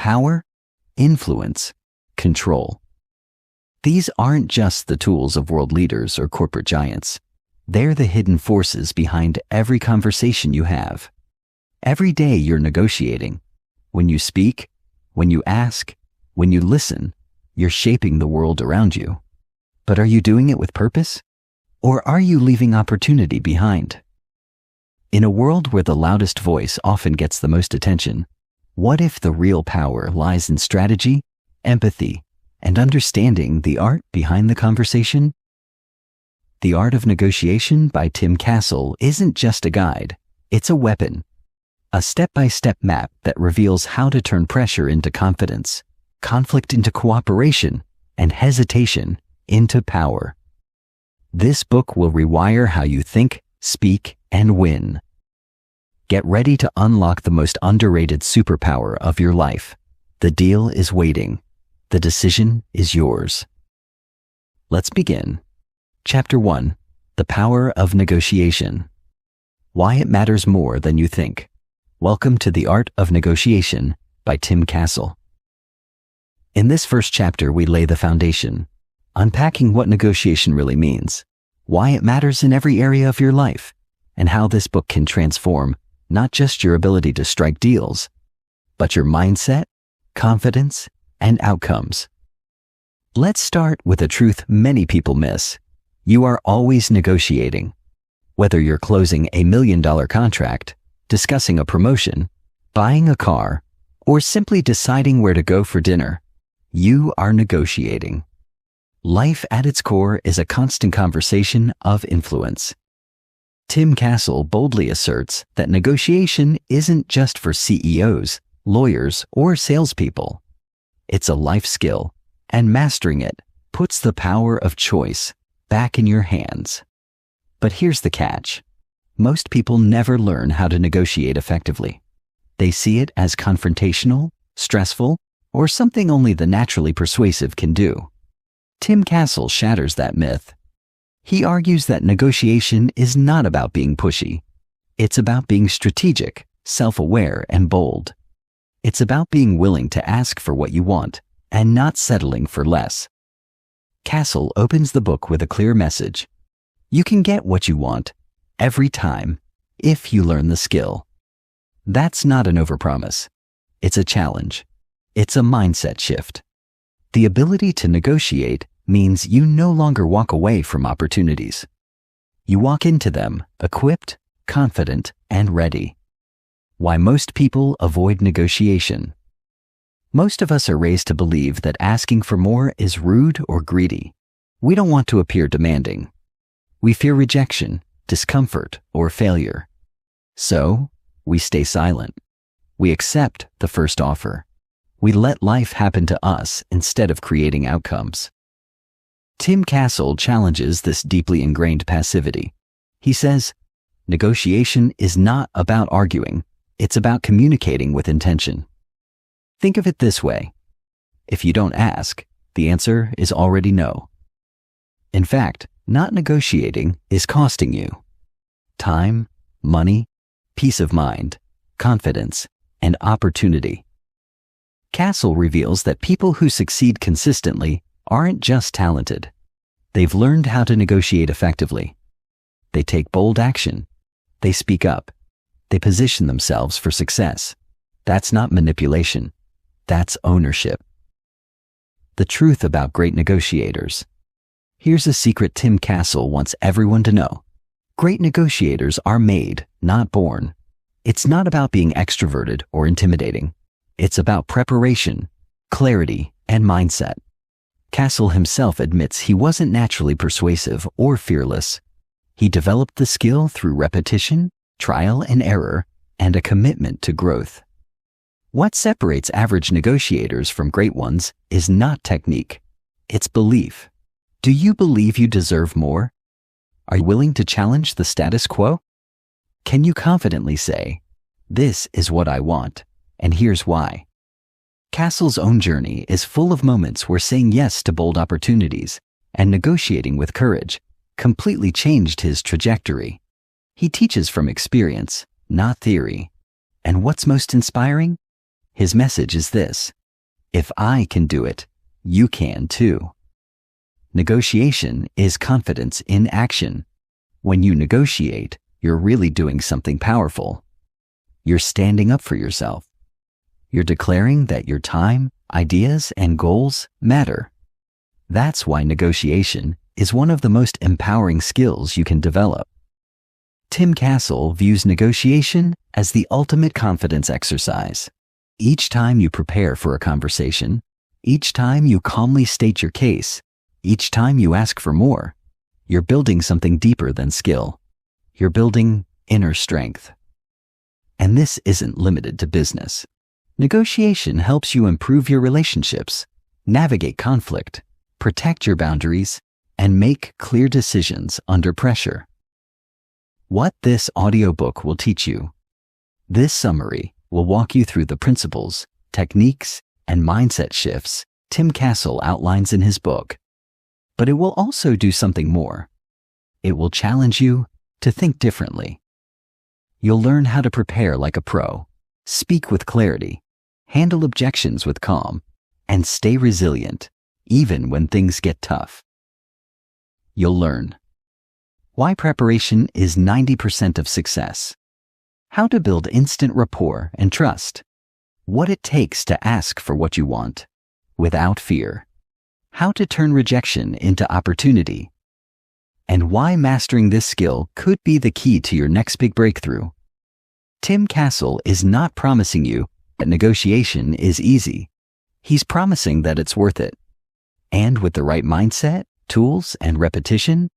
power, influence, control. These aren't just the tools of world leaders or corporate giants. They're the hidden forces behind every conversation you have. Every day you're negotiating. When you speak, when you ask, when you listen, you're shaping the world around you. But are you doing it with purpose? Or are you leaving opportunity behind? In a world where the loudest voice often gets the most attention, what if the real power lies in strategy, empathy, and understanding the art behind the conversation? The Art of Negotiation by Tim Castle isn't just a guide, it's a weapon. A step-by-step map that reveals how to turn pressure into confidence, conflict into cooperation, and hesitation into power. This book will rewire how you think, speak, and win. Get ready to unlock the most underrated superpower of your life. The deal is waiting. The decision is yours. Let's begin. Chapter 1. The Power of Negotiation. Why it matters more than you think. Welcome to The Art of Negotiation by Tim Castle. In this first chapter, we lay the foundation, unpacking what negotiation really means, why it matters in every area of your life, and how this book can transform not just your ability to strike deals, but your mindset, confidence, and outcomes. Let's start with a truth many people miss. You are always negotiating. Whether you're closing a $1 million contract, discussing a promotion, buying a car, or simply deciding where to go for dinner, you are negotiating. Life at its core is a constant conversation of influence. Tim Castle boldly asserts that negotiation isn't just for CEOs, lawyers, or salespeople. It's a life skill, and mastering it puts the power of choice back in your hands. But here's the catch. Most people never learn how to negotiate effectively. They see it as confrontational, stressful, or something only the naturally persuasive can do. Tim Castle shatters that myth. He argues that negotiation is not about being pushy. It's about being strategic, self-aware, and bold. It's about being willing to ask for what you want and not settling for less. Castle opens the book with a clear message. You can get what you want every time if you learn the skill. That's not an overpromise. It's a challenge. It's a mindset shift. The ability to negotiate means you no longer walk away from opportunities. You walk into them equipped, confident, and ready. Why most people avoid negotiation. Most of us are raised to believe that asking for more is rude or greedy. We don't want to appear demanding. We fear rejection, discomfort, or failure. So, we stay silent. We accept the first offer. We let life happen to us instead of creating outcomes. Tim Castle challenges this deeply ingrained passivity. He says, negotiation is not about arguing. It's about communicating with intention. Think of it this way. If you don't ask, the answer is already no. In fact, not negotiating is costing you time, money, peace of mind, confidence, and opportunity. Castle reveals that people who succeed consistently aren't just talented. They've learned how to negotiate effectively. They take bold action. They speak up. They position themselves for success. That's not manipulation. That's ownership. The truth about great negotiators. Here's a secret Tim Castle wants everyone to know. Great negotiators are made, not born. It's not about being extroverted or intimidating. It's about preparation, clarity, and mindset. Castle himself admits he wasn't naturally persuasive or fearless. He developed the skill through repetition, trial and error, and a commitment to growth. What separates average negotiators from great ones is not technique. It's belief. Do you believe you deserve more? Are you willing to challenge the status quo? Can you confidently say, "This is what I want, and here's why"? Castle's own journey is full of moments where saying yes to bold opportunities and negotiating with courage completely changed his trajectory. He teaches from experience, not theory. And what's most inspiring? His message is this: If I can do it, you can too. Negotiation is confidence in action. When you negotiate, you're really doing something powerful. You're standing up for yourself. You're declaring that your time, ideas, and goals matter. That's why negotiation is one of the most empowering skills you can develop. Tim Castle views negotiation as the ultimate confidence exercise. Each time you prepare for a conversation, each time you calmly state your case, each time you ask for more, you're building something deeper than skill. You're building inner strength. And this isn't limited to business. Negotiation helps you improve your relationships, navigate conflict, protect your boundaries, and make clear decisions under pressure. What this audiobook will teach you. This summary will walk you through the principles, techniques, and mindset shifts Tim Castle outlines in his book. But it will also do something more. It will challenge you to think differently. You'll learn how to prepare like a pro, speak with clarity, handle objections with calm, and stay resilient, even when things get tough. You'll learn why preparation is 90% of success, how to build instant rapport and trust, what it takes to ask for what you want without fear, how to turn rejection into opportunity, and why mastering this skill could be the key to your next big breakthrough. Tim Castle is not promising you that negotiation is easy. He's promising that it's worth it. And with the right mindset, tools, and repetition,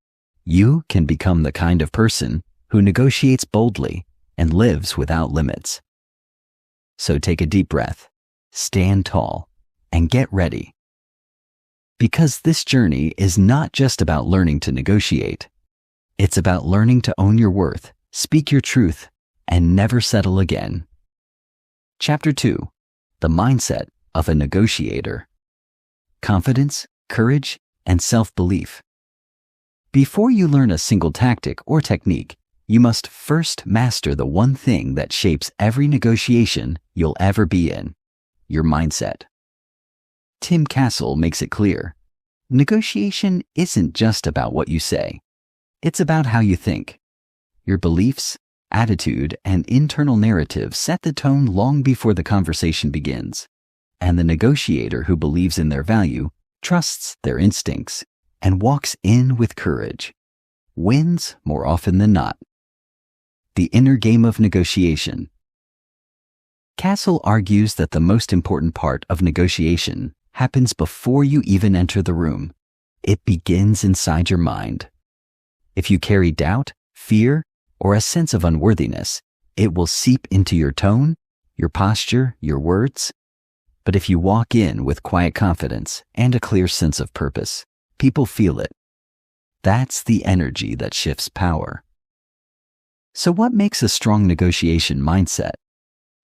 you can become the kind of person who negotiates boldly and lives without limits. So take a deep breath, stand tall, and get ready. Because this journey is not just about learning to negotiate. It's about learning to own your worth, speak your truth, and never settle again. Chapter 2. The Mindset of a Negotiator. Confidence, courage, and self-belief. Before you learn a single tactic or technique, you must first master the one thing that shapes every negotiation you'll ever be in: your mindset. Tim Castle makes it clear. Negotiation isn't just about what you say. It's about how you think. Your beliefs, attitude, and internal narrative set the tone long before the conversation begins. And the negotiator who believes in their value, trusts their instincts, and walks in with courage wins more often than not. The inner game of negotiation. Castle argues that the most important part of negotiation happens before you even enter the room. It begins inside your mind. If you carry doubt, fear, or a sense of unworthiness, it will seep into your tone, your posture, your words. But if you walk in with quiet confidence and a clear sense of purpose, people feel it. That's the energy that shifts power. So what makes a strong negotiation mindset?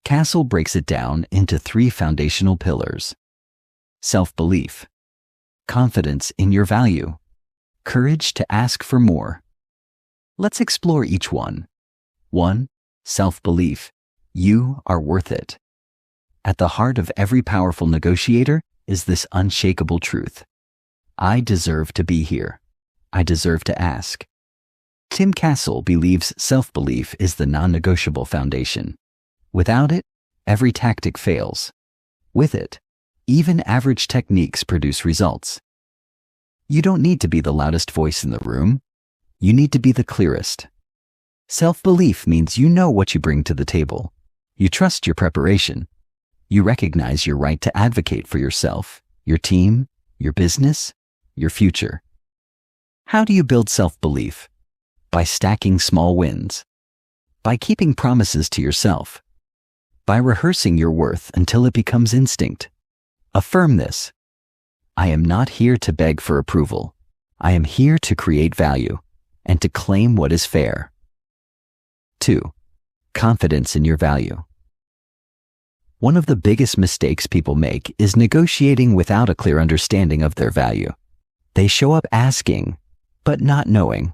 Castle breaks it down into 3 foundational pillars: self-belief, confidence in your value, courage to ask for more. Let's explore each one. 1. Self-belief. You are worth it. At the heart of every powerful negotiator is this unshakable truth: I deserve to be here. I deserve to ask. Tim Castle believes self-belief is the non-negotiable foundation. Without it, every tactic fails. With it, even average techniques produce results. You don't need to be the loudest voice in the room. You need to be the clearest. Self-belief means you know what you bring to the table. You trust your preparation. You recognize your right to advocate for yourself, your team, your business, your future. How do you build self-belief? By stacking small wins. By keeping promises to yourself. By rehearsing your worth until it becomes instinct. Affirm this: I am not here to beg for approval. I am here to create value and to claim what is fair. 2. Confidence in your value. One of the biggest mistakes people make is negotiating without a clear understanding of their value. They show up asking, but not knowing.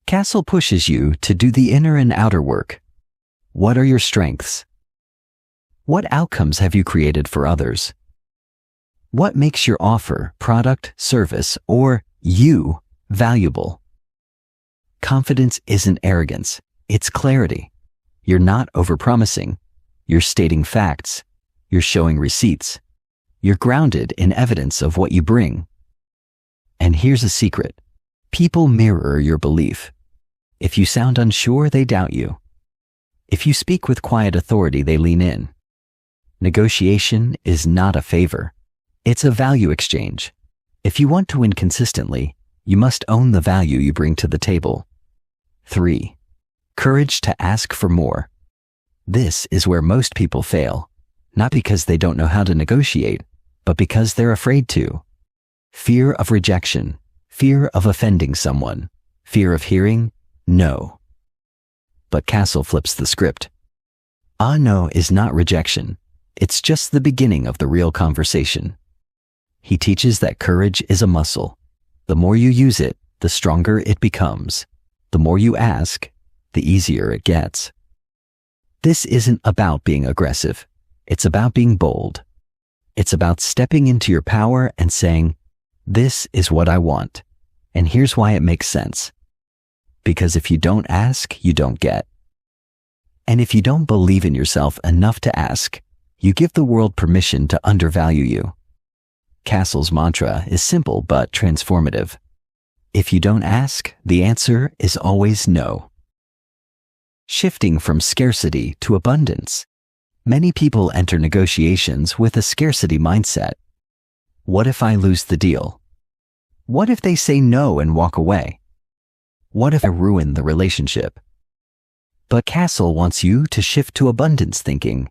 Castle pushes you to do the inner and outer work. What are your strengths? What outcomes have you created for others? What makes your offer, product, service, or you valuable? Confidence isn't arrogance, it's clarity. You're not overpromising. You're stating facts. You're showing receipts. You're grounded in evidence of what you bring. And here's a secret. People mirror your belief. If you sound unsure, they doubt you. If you speak with quiet authority, they lean in. Negotiation is not a favor. It's a value exchange. If you want to win consistently, you must own the value you bring to the table. 3. Courage to ask for more. This is where most people fail, not because they don't know how to negotiate, but because they're afraid to. Fear of rejection, fear of offending someone, fear of hearing no. But Castle flips the script. A no is not rejection. It's just the beginning of the real conversation. He teaches that courage is a muscle. The more you use it, the stronger it becomes. The more you ask, the easier it gets. This isn't about being aggressive. It's about being bold. It's about stepping into your power and saying, "This is what I want, and here's why it makes sense." Because if you don't ask, you don't get. And if you don't believe in yourself enough to ask, you give the world permission to undervalue you. Castle's mantra is simple but transformative. If you don't ask, the answer is always no. Shifting from scarcity to abundance. Many people enter negotiations with a scarcity mindset. What if I lose the deal? What if they say no and walk away? What if I ruin the relationship? But Castle wants you to shift to abundance thinking.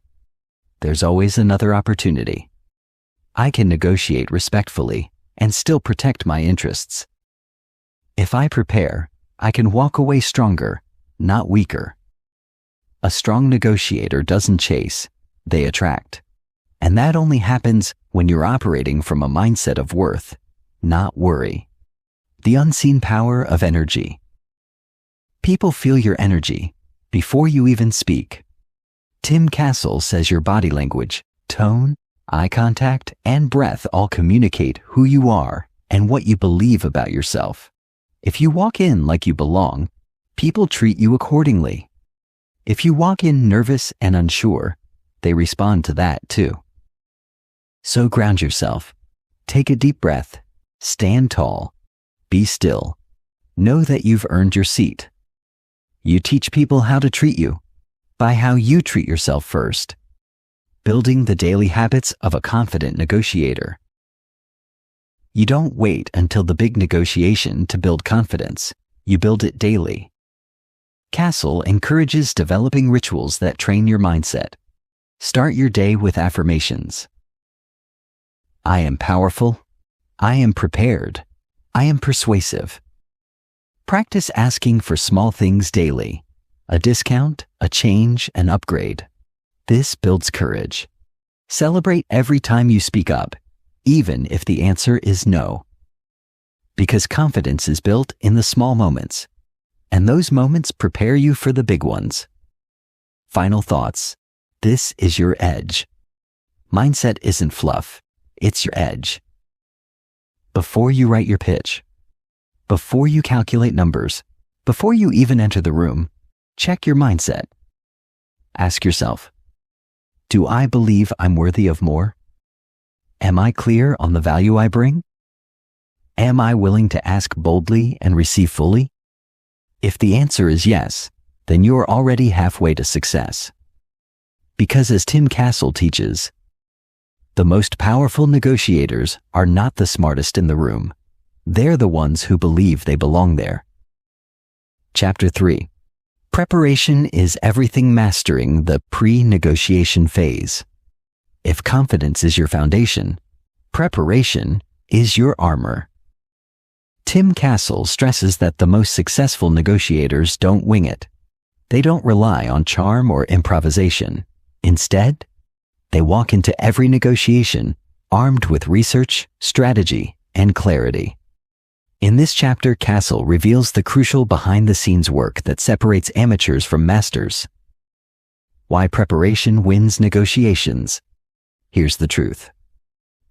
There's always another opportunity. I can negotiate respectfully and still protect my interests. If I prepare, I can walk away stronger, not weaker. A strong negotiator doesn't chase, they attract. And that only happens when you're operating from a mindset of worth, not worry. The unseen power of energy. People feel your energy before you even speak. Tim Castle says your body language, tone, eye contact, and breath all communicate who you are and what you believe about yourself. If you walk in like you belong, people treat you accordingly. If you walk in nervous and unsure, they respond to that too. So ground yourself. Take a deep breath. Stand tall. Be still. Know that you've earned your seat. You teach people how to treat you by how you treat yourself first. Building the daily habits of a confident negotiator. You don't wait until the big negotiation to build confidence. You build it daily. Castle encourages developing rituals that train your mindset. Start your day with affirmations. I am powerful. I am prepared. I am persuasive. Practice asking for small things daily. A discount, a change, an upgrade. This builds courage. Celebrate every time you speak up, even if the answer is no. Because confidence is built in the small moments, and those moments prepare you for the big ones. Final thoughts. This is your edge. Mindset isn't fluff, it's your edge. Before you write your pitch, before you calculate numbers, before you even enter the room, check your mindset. Ask yourself, do I believe I'm worthy of more? Am I clear on the value I bring? Am I willing to ask boldly and receive fully? If the answer is yes, then you're already halfway to success. Because as Tim Castle teaches, the most powerful negotiators are not the smartest in the room. They're the ones who believe they belong there. Chapter 3. Preparation is everything mastering the pre-negotiation phase. If confidence is your foundation, preparation is your armor. Tim Castle stresses that the most successful negotiators don't wing it. They don't rely on charm or improvisation. Instead, they walk into every negotiation armed with research, strategy, and clarity. In this chapter, Castle reveals the crucial behind-the-scenes work that separates amateurs from masters. Why preparation wins negotiations. Here's the truth.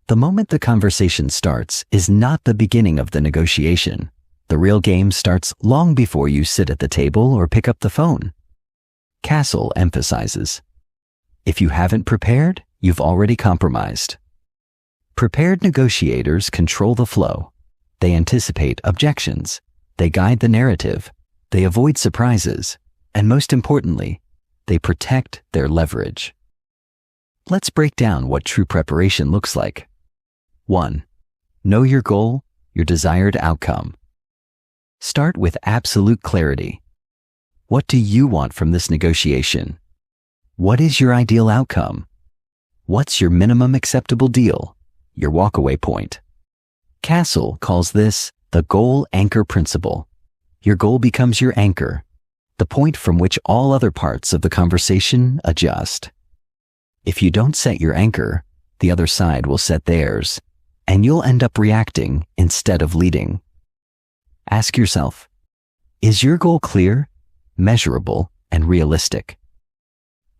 The moment the conversation starts is not the beginning of the negotiation. The real game starts long before you sit at the table or pick up the phone. Castle emphasizes, if you haven't prepared, you've already compromised. Prepared negotiators control the flow. They anticipate objections. They guide the narrative. They avoid surprises. And most importantly, they protect their leverage. Let's break down what true preparation looks like. 1. Know your goal, your desired outcome. Start with absolute clarity. What do you want from this negotiation? What is your ideal outcome? What's your minimum acceptable deal, your walkaway point? Castle calls this the goal anchor principle. Your goal becomes your anchor, the point from which all other parts of the conversation adjust. If you don't set your anchor, the other side will set theirs, and you'll end up reacting instead of leading. Ask yourself, is your goal clear, measurable, and realistic?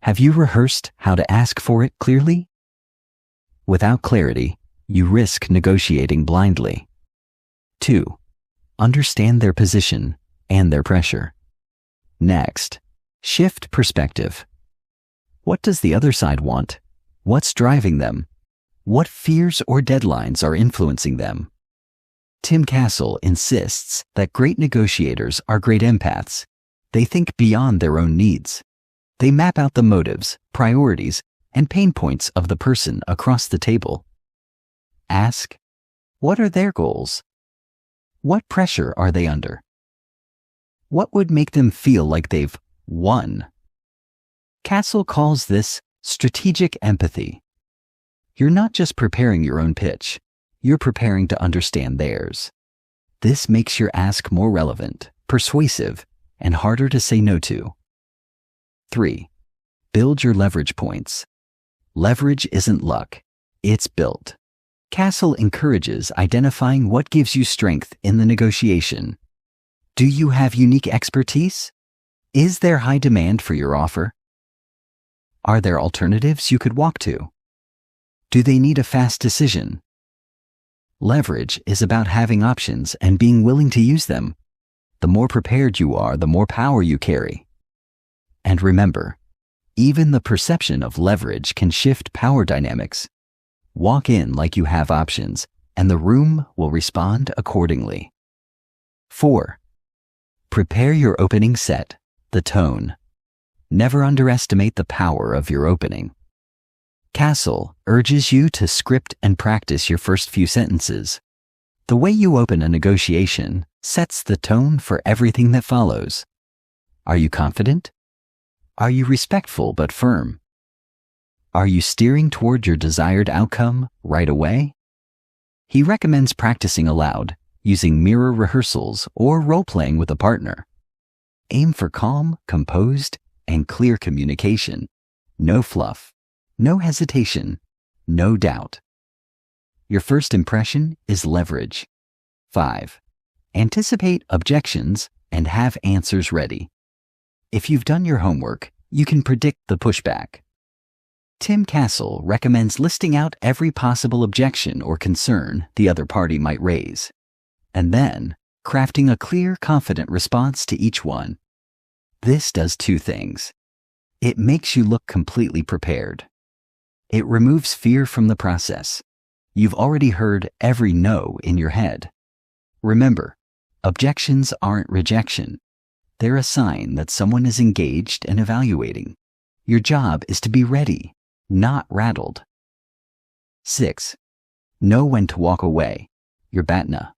Have you rehearsed how to ask for it clearly? Without clarity, you risk negotiating blindly. 2. Understand their position and their pressure. Next, shift perspective. What does the other side want? What's driving them? What fears or deadlines are influencing them? Tim Castle insists that great negotiators are great empaths. They think beyond their own needs. They map out the motives, priorities, and pain points of the person across the table. Ask, what are their goals? What pressure are they under? What would make them feel like they've won? Castle calls this strategic empathy. You're not just preparing your own pitch, you're preparing to understand theirs. This makes your ask more relevant, persuasive, and harder to say no to. 3. Build your leverage points. Leverage isn't luck, it's built. Castle encourages identifying what gives you strength in the negotiation. Do you have unique expertise? Is there high demand for your offer? Are there alternatives you could walk to? Do they need a fast decision? Leverage is about having options and being willing to use them. The more prepared you are, the more power you carry. And remember, even the perception of leverage can shift power dynamics. Walk in like you have options, and the room will respond accordingly. 4. Prepare your opening set, the tone. Never underestimate the power of your opening. Castle urges you to script and practice your first few sentences. The way you open a negotiation sets the tone for everything that follows. Are you confident? Are you respectful but firm? Are you steering toward your desired outcome right away? He recommends practicing aloud, using mirror rehearsals or role-playing with a partner. Aim for calm, composed, and clear communication. No fluff, no hesitation, no doubt. Your first impression is leverage. 5. Anticipate objections and have answers ready. If you've done your homework, you can predict the pushback. Tim Castle recommends listing out every possible objection or concern the other party might raise, and then crafting a clear, confident response to each one. This does 2 things. It makes you look completely prepared. It removes fear from the process. You've already heard every no in your head. Remember, objections aren't rejection. They're a sign that someone is engaged and evaluating. Your job is to be ready, not rattled. 6. Know when to walk away, your BATNA.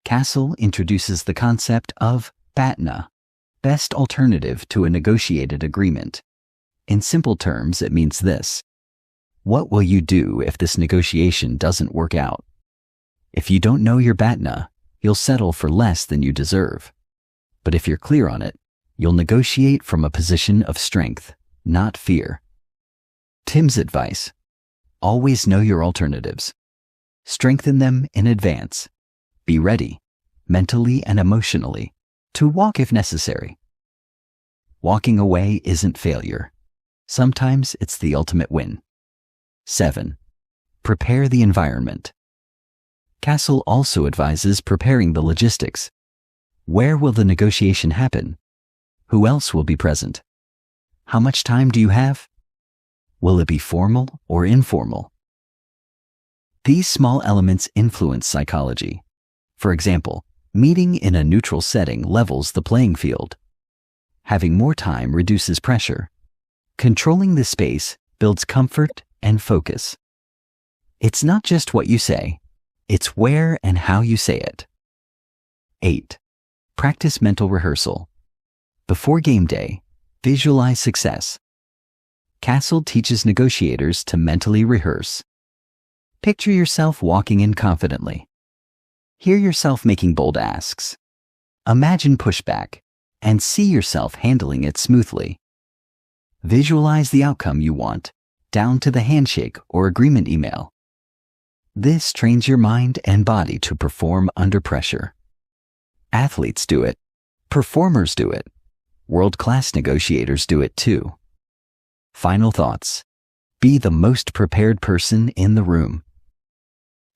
Castle introduces the concept of BATNA, best alternative to a negotiated agreement. In simple terms, it means this. What will you do if this negotiation doesn't work out? If you don't know your BATNA, you'll settle for less than you deserve. But if you're clear on it, you'll negotiate from a position of strength, not fear. Tim's advice: always know your alternatives. Strengthen them in advance. Be ready, mentally and emotionally, to walk if necessary. Walking away isn't failure. Sometimes it's the ultimate win. 7. Prepare the environment. Castle also advises preparing the logistics. Where will the negotiation happen? Who else will be present? How much time do you have? Will it be formal or informal? These small elements influence psychology. For example, meeting in a neutral setting levels the playing field. Having more time reduces pressure. Controlling the space builds comfort and focus. It's not just what you say, it's where and how you say it. 8. Practice mental rehearsal. Before game day, visualize success. Castle teaches negotiators to mentally rehearse. Picture yourself walking in confidently. Hear yourself making bold asks. Imagine pushback and see yourself handling it smoothly. Visualize the outcome you want, down to the handshake or agreement email. This trains your mind and body to perform under pressure. Athletes do it. Performers do it. World-class negotiators do it too. Final thoughts. Be the most prepared person in the room.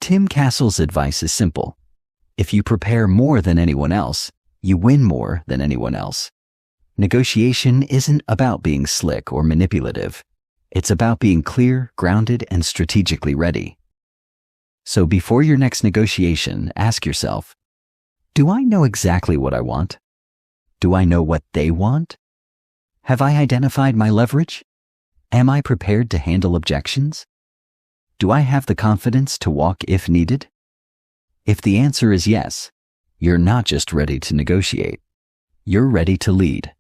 Tim Castle's advice is simple. If you prepare more than anyone else, you win more than anyone else. Negotiation isn't about being slick or manipulative. It's about being clear, grounded, and strategically ready. So before your next negotiation, ask yourself, do I know exactly what I want? Do I know what they want? Have I identified my leverage? Am I prepared to handle objections? Do I have the confidence to walk if needed? If the answer is yes, you're not just ready to negotiate. You're ready to lead.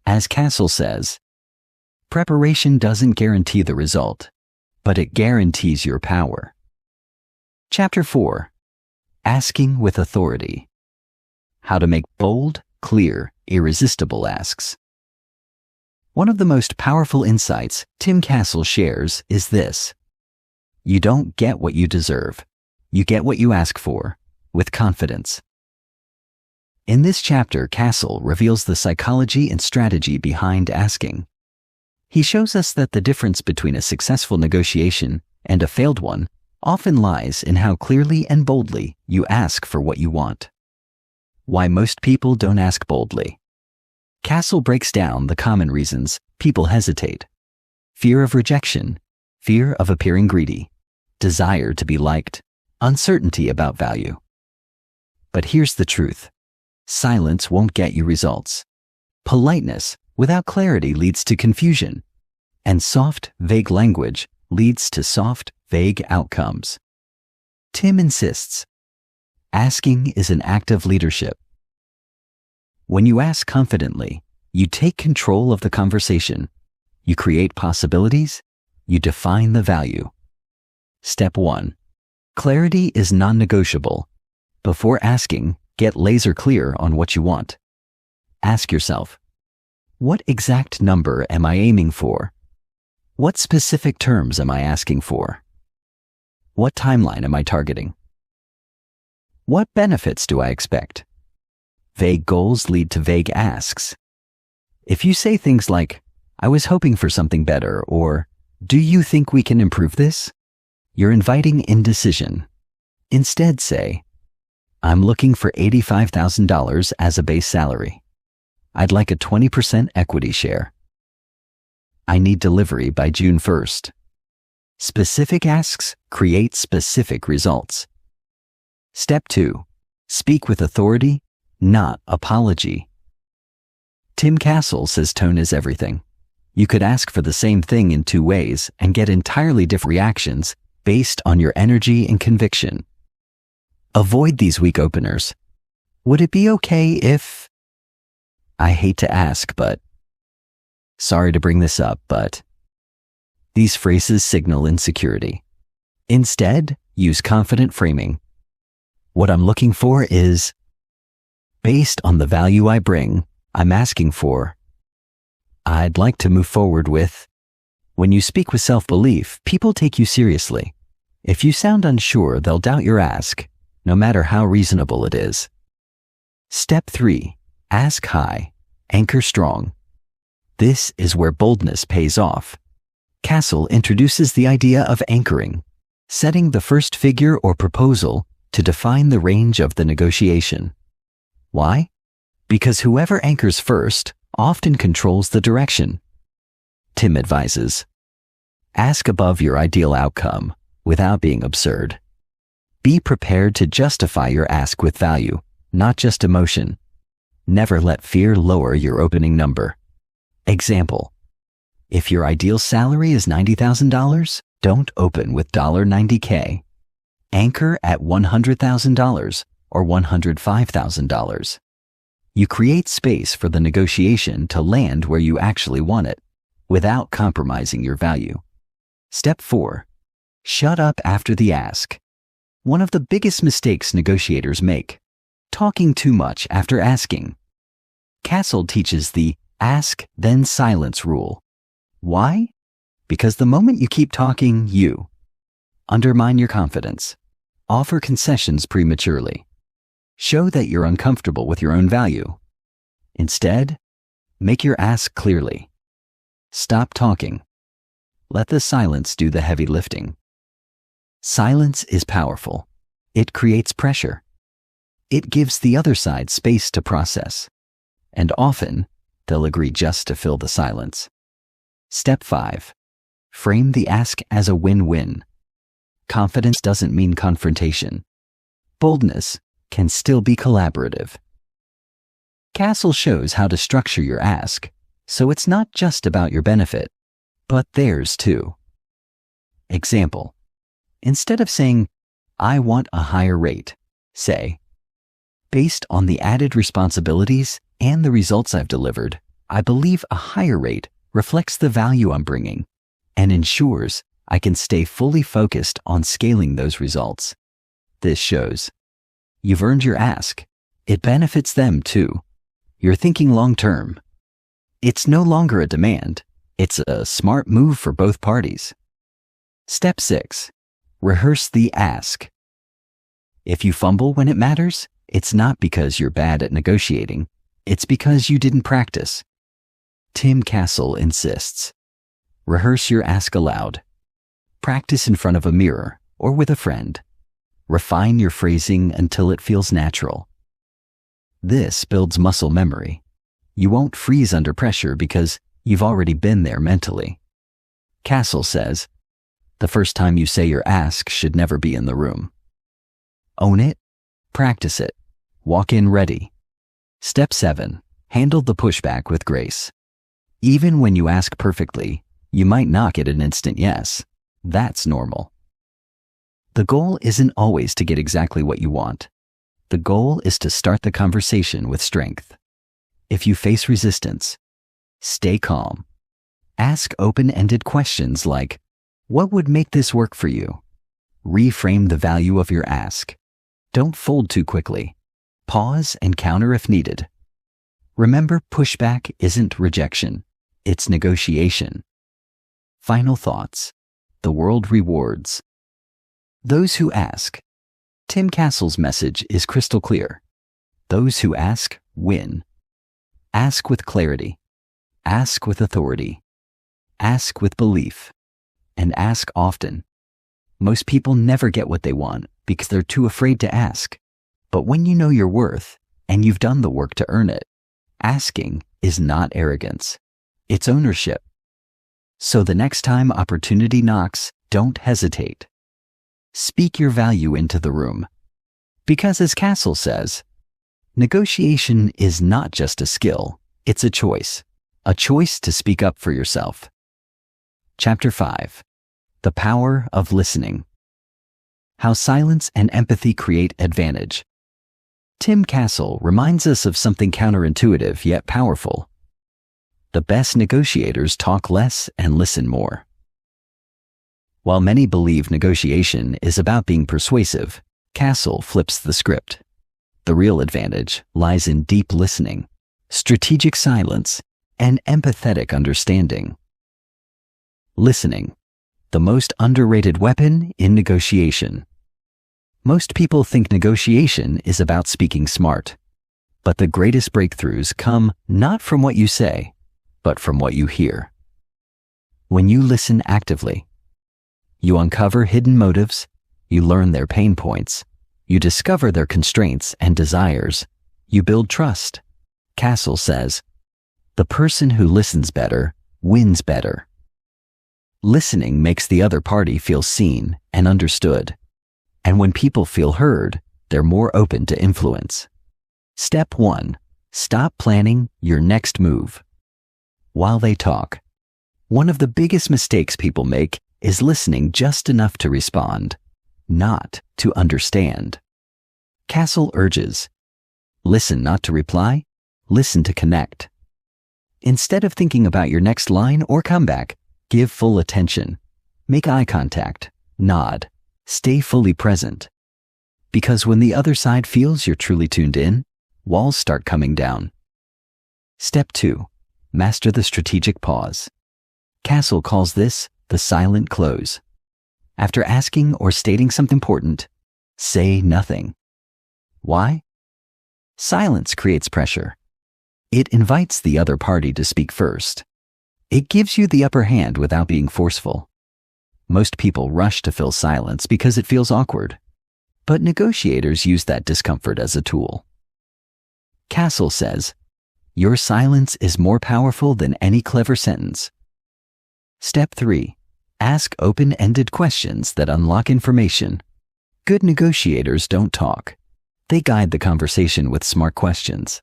As Castle says, preparation doesn't guarantee the result, but it guarantees your power. Chapter 4. Asking with Authority. How to make bold, clear, irresistible asks. One of the most powerful insights Tim Castle shares is this. You don't get what you deserve. You get what you ask for, with confidence. In this chapter, Castle reveals the psychology and strategy behind asking. He shows us that the difference between a successful negotiation and a failed one often lies in how clearly and boldly you ask for what you want. Why most people don't ask boldly. Castle breaks down the common reasons people hesitate. Fear of rejection, fear of appearing greedy, desire to be liked, uncertainty about value. But here's the truth. Silence won't get you results. Politeness without clarity leads to confusion, and soft, vague language leads to soft, vague outcomes. Tim insists, asking is an act of leadership. When you ask confidently, you take control of the conversation. You create possibilities. You define the value. Step 1. Clarity is non-negotiable. Before asking, get laser clear on what you want. Ask yourself, what exact number am I aiming for? What specific terms am I asking for? What timeline am I targeting? What benefits do I expect? Vague goals lead to vague asks. If you say things like, I was hoping for something better, or, do you think we can improve this? You're inviting indecision. Instead say, I'm looking for $85,000 as a base salary. I'd like a 20% equity share. I need delivery by June 1st. Specific asks create specific results. Step 2. Speak with authority, not apology. Tim Castle says tone is everything. You could ask for the same thing in 2 ways and get entirely different reactions based on your energy and conviction. Avoid these weak openers. Would it be okay if... I hate to ask, but... Sorry to bring this up, but... These phrases signal insecurity. Instead, use confident framing. What I'm looking for is... Based on the value I bring, I'm asking for... I'd like to move forward with... When you speak with self-belief, people take you seriously. If you sound unsure, they'll doubt your ask, no matter how reasonable it is. Step 3. Ask high. Anchor strong. This is where boldness pays off. Castle introduces the idea of anchoring. setting the first figure or proposal to define the range of the negotiation. Why? Because whoever anchors first often controls the direction. Tim advises, ask above your ideal outcome without being absurd. Be prepared to justify your ask with value, not just emotion. Never let fear lower your opening number. Example, if your ideal salary is $90,000, don't open with $90K. Anchor at $100,000 or $105,000. You create space for the negotiation to land where you actually want it, without compromising your value. Step 4. Shut up after the ask. One of the biggest mistakes negotiators make, talking too much after asking. Castle teaches the ask, then silence rule. Why? Because the moment you keep talking, you undermine your confidence, offer concessions prematurely, show that you're uncomfortable with your own value. Instead, make your ask clearly. Stop talking. Let the silence do the heavy lifting. Silence is powerful. It creates pressure. It gives the other side space to process. And often, they'll agree just to fill the silence. Step 5. Frame the ask as a win-win. Confidence doesn't mean confrontation. Boldness can still be collaborative. Castle shows how to structure your ask, so it's not just about your benefit, but theirs too. Example, instead of saying, I want a higher rate, say, based on the added responsibilities and the results I've delivered, I believe a higher rate reflects the value I'm bringing and ensures I can stay fully focused on scaling those results. This shows you've earned your ask. It benefits them too. You're thinking long-term. It's no longer a demand. It's a smart move for both parties. Step 6. Rehearse the ask. If you fumble when it matters, it's not because you're bad at negotiating. It's because you didn't practice. Tim Castle insists. Rehearse your ask aloud. Practice in front of a mirror or with a friend. Refine your phrasing until it feels natural. This builds muscle memory. You won't freeze under pressure because you've already been there mentally. Castle says, the first time you say your ask should never be in the room. Own it, practice it, walk in ready. Step 7. Handle the pushback with grace. Even when you ask perfectly, you might not get an instant yes. That's normal. The goal isn't always to get exactly what you want. The goal is to start the conversation with strength. If you face resistance, stay calm. Ask open-ended questions like, what would make this work for you? Reframe the value of your ask. Don't fold too quickly. Pause and counter if needed. Remember, pushback isn't rejection. It's negotiation. Final thoughts. The world rewards those who ask. Tim Castle's message is crystal clear. Those who ask win. Ask with clarity. Ask with authority. Ask with belief. And ask often. Most people never get what they want because they're too afraid to ask. But when you know your worth and you've done the work to earn it, asking is not arrogance. It's ownership. So the next time opportunity knocks, don't hesitate. Speak your value into the room. Because as Castle says, negotiation is not just a skill, it's a choice to speak up for yourself. Chapter 5. The Power of Listening. How silence and empathy create advantage. Tim Castle reminds us of something counterintuitive yet powerful. The best negotiators talk less and listen more. While many believe negotiation is about being persuasive, Castle flips the script. The real advantage lies in deep listening, strategic silence, and empathetic understanding. Listening, the most underrated weapon in negotiation. Most people think negotiation is about speaking smart, but the greatest breakthroughs come not from what you say, but from what you hear. When you listen actively, You uncover hidden motives, you learn their pain points, you discover their constraints and desires, you build trust. Castle says, the person who listens better wins better. Listening makes the other party feel seen and understood. And when people feel heard, they're more open to influence. Step 1. Stop planning your next move. While they talk, one of the biggest mistakes people make is listening just enough to respond, not to understand. Castle urges, listen not to reply, listen to connect. Instead of thinking about your next line or comeback, give full attention. Make eye contact, nod, stay fully present. Because when the other side feels you're truly tuned in, walls start coming down. Step 2. Master the strategic pause. Castle calls this the silent close. After asking or stating something important, say nothing. Why? Silence creates pressure. It invites the other party to speak first. It gives you the upper hand without being forceful. Most people rush to fill silence because it feels awkward, but negotiators use that discomfort as a tool. Castle says, your silence is more powerful than any clever sentence. Step 3. Ask open-ended questions that unlock information. Good negotiators don't talk. They guide the conversation with smart questions.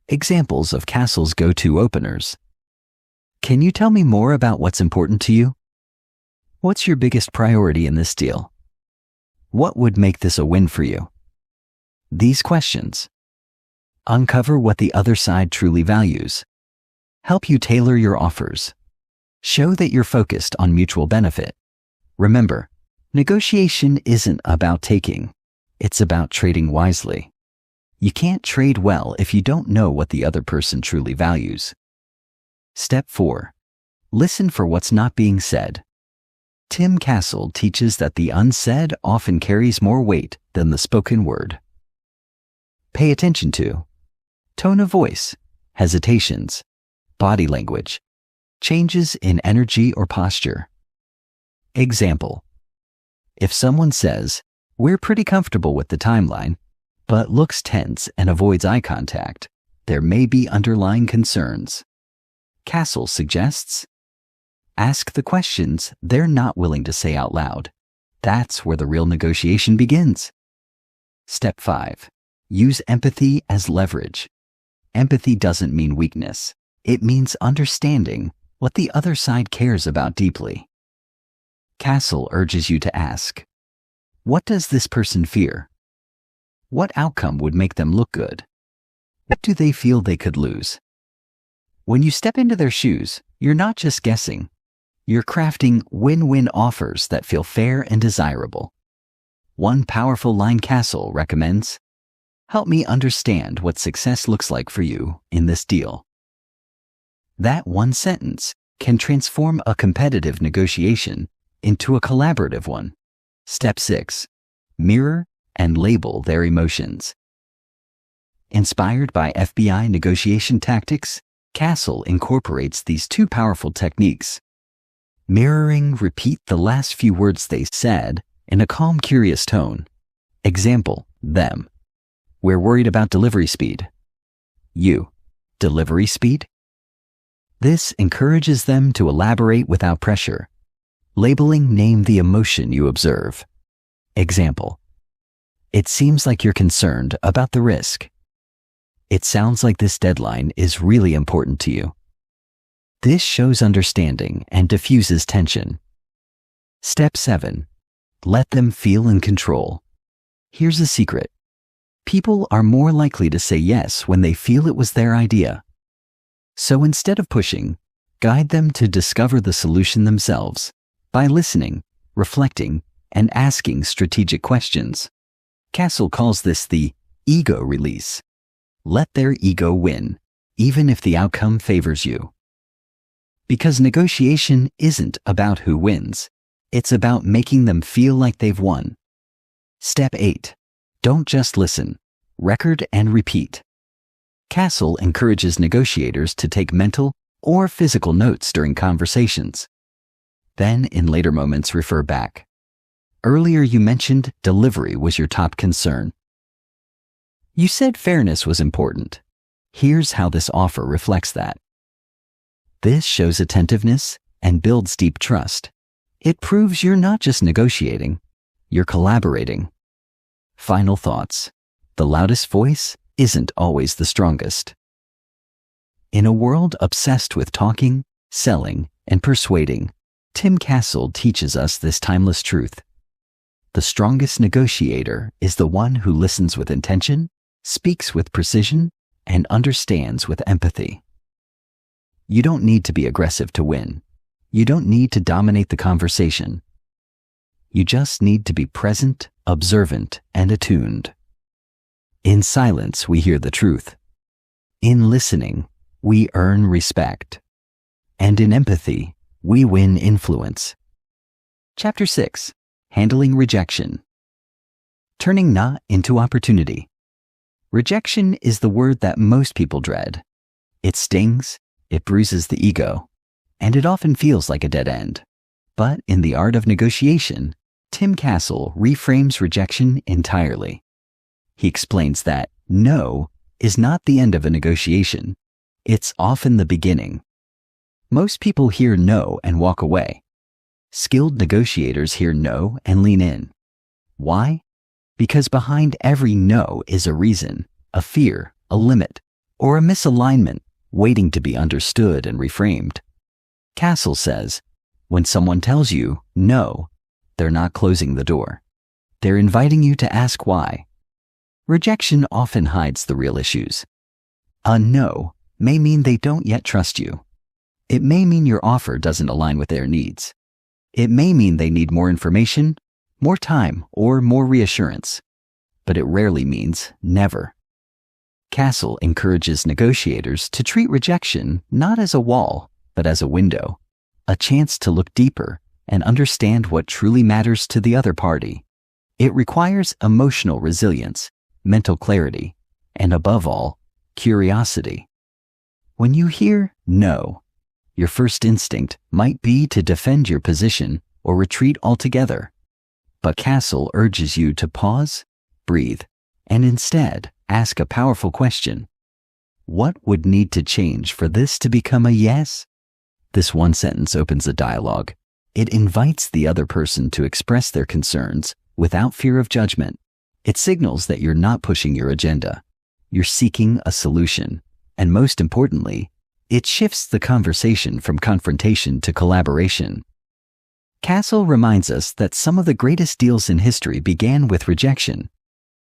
Examples of Castle's go-to openers. Can you tell me more about what's important to you? What's your biggest priority in this deal? What would make this a win for you? These questions uncover what the other side truly values, help you tailor your offers, show that you're focused on mutual benefit. Remember, negotiation isn't about taking, it's about trading wisely. You can't trade well if you don't know what the other person truly values. Step 4. Listen for what's not being said. Tim Castle teaches that the unsaid often carries more weight than the spoken word. Pay attention to tone of voice, hesitations, body language, changes in energy or posture. Example: if someone says, we're pretty comfortable with the timeline, but looks tense and avoids eye contact, there may be underlying concerns. Castle suggests, ask the questions they're not willing to say out loud. That's where the real negotiation begins. Step 5. Use empathy as leverage. Empathy doesn't mean weakness. It means understanding what the other side cares about deeply. Castle urges you to ask, what does this person fear? What outcome would make them look good? What do they feel they could lose? When you step into their shoes, you're not just guessing. You're crafting win-win offers that feel fair and desirable. One powerful line Castle recommends, help me understand what success looks like for you in this deal. That one sentence can transform a competitive negotiation into a collaborative one. Step 6. Mirror and label their emotions. Inspired by FBI negotiation tactics, Castle incorporates these two powerful techniques. Mirroring, repeat the last few words they said in a calm, curious tone. Example, them. We're worried about delivery speed. You, delivery speed? This encourages them to elaborate without pressure. Labeling, name the emotion you observe. Example, it seems like you're concerned about the risk. It sounds like this deadline is really important to you. This shows understanding and diffuses tension. Step 7. Let them feel in control. Here's a secret. People are more likely to say yes when they feel it was their idea. So instead of pushing, guide them to discover the solution themselves by listening, reflecting, and asking strategic questions. Castle calls this the ego release. Let their ego win, even if the outcome favors you. Because negotiation isn't about who wins. It's about making them feel like they've won. Step 8. Don't just listen. Record and repeat. Castle encourages negotiators to take mental or physical notes during conversations. Then, in later moments, refer back. Earlier you mentioned delivery was your top concern. You said fairness was important. Here's how this offer reflects that. This shows attentiveness and builds deep trust. It proves you're not just negotiating, you're collaborating. Final thoughts. The loudest voice isn't always the strongest. In a world obsessed with talking, selling, and persuading, Tim Castle teaches us this timeless truth. The strongest negotiator is the one who listens with intention, speaks with precision, and understands with empathy. You don't need to be aggressive to win. You don't need to dominate the conversation. You just need to be present, observant, and attuned. In silence, we hear the truth. In listening, we earn respect. And in empathy, we win influence. Chapter 6. Handling Rejection. Turning not into opportunity. Rejection is the word that most people dread. It stings, it bruises the ego, and it often feels like a dead end. But in The Art of Negotiation, Tim Castle reframes rejection entirely. He explains that no is not the end of a negotiation. It's often the beginning. Most people hear no and walk away. Skilled negotiators hear no and lean in. Why? Because behind every no is a reason, a fear, a limit, or a misalignment waiting to be understood and reframed. Castle says, when someone tells you no, they're not closing the door. They're inviting you to ask why. Rejection often hides the real issues. A no may mean they don't yet trust you. It may mean your offer doesn't align with their needs. It may mean they need more information, more time, or more reassurance. But it rarely means never. Castle encourages negotiators to treat rejection not as a wall, but as a window, a chance to look deeper and understand what truly matters to the other party. It requires emotional resilience, mental clarity, and above all, curiosity. When you hear no, your first instinct might be to defend your position or retreat altogether. But Castle urges you to pause, breathe, and instead ask a powerful question. What would need to change for this to become a yes? This one sentence opens a dialogue. It invites the other person to express their concerns without fear of judgment. It signals that you're not pushing your agenda. You're seeking a solution. And most importantly, it shifts the conversation from confrontation to collaboration. Castle reminds us that some of the greatest deals in history began with rejection.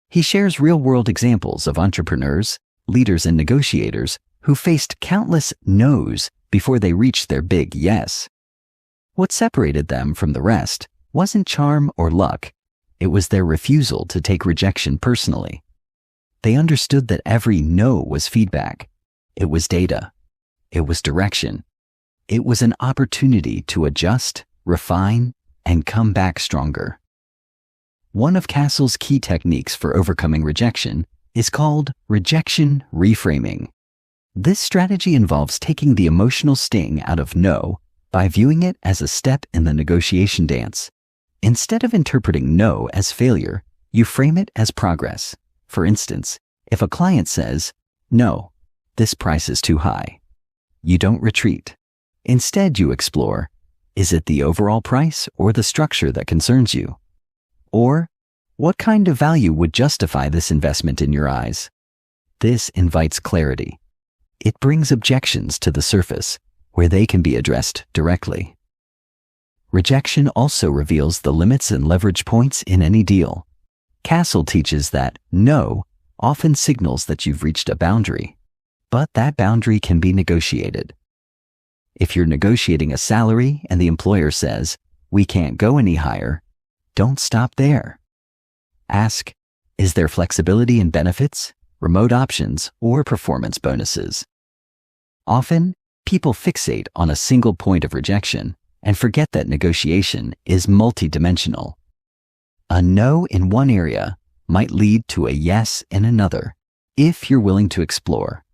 He shares real-world examples of entrepreneurs, leaders, and negotiators who faced countless no's before they reached their big yes. What separated them from the rest wasn't charm or luck. It was their refusal to take rejection personally. They understood that every no was feedback. It was data. It was direction. It was an opportunity to adjust, refine, and come back stronger. One of Castle's key techniques for overcoming rejection is called rejection reframing. This strategy involves taking the emotional sting out of no by viewing it as a step in the negotiation dance. Instead of interpreting no as failure, you frame it as progress. For instance, if a client says, "No, this price is too high," you don't retreat. Instead, you explore, is it the overall price or the structure that concerns you? Or, what kind of value would justify this investment in your eyes? This invites clarity. It brings objections to the surface, where they can be addressed directly. Rejection also reveals the limits and leverage points in any deal. Castle teaches that no often signals that you've reached a boundary, but that boundary can be negotiated. If you're negotiating a salary and the employer says, "We can't go any higher," don't stop there. Ask, is there flexibility in benefits, remote options, or performance bonuses? Often, people fixate on a single point of rejection and forget that negotiation is multidimensional. A no in one area might lead to a yes in another, if you're willing to explore.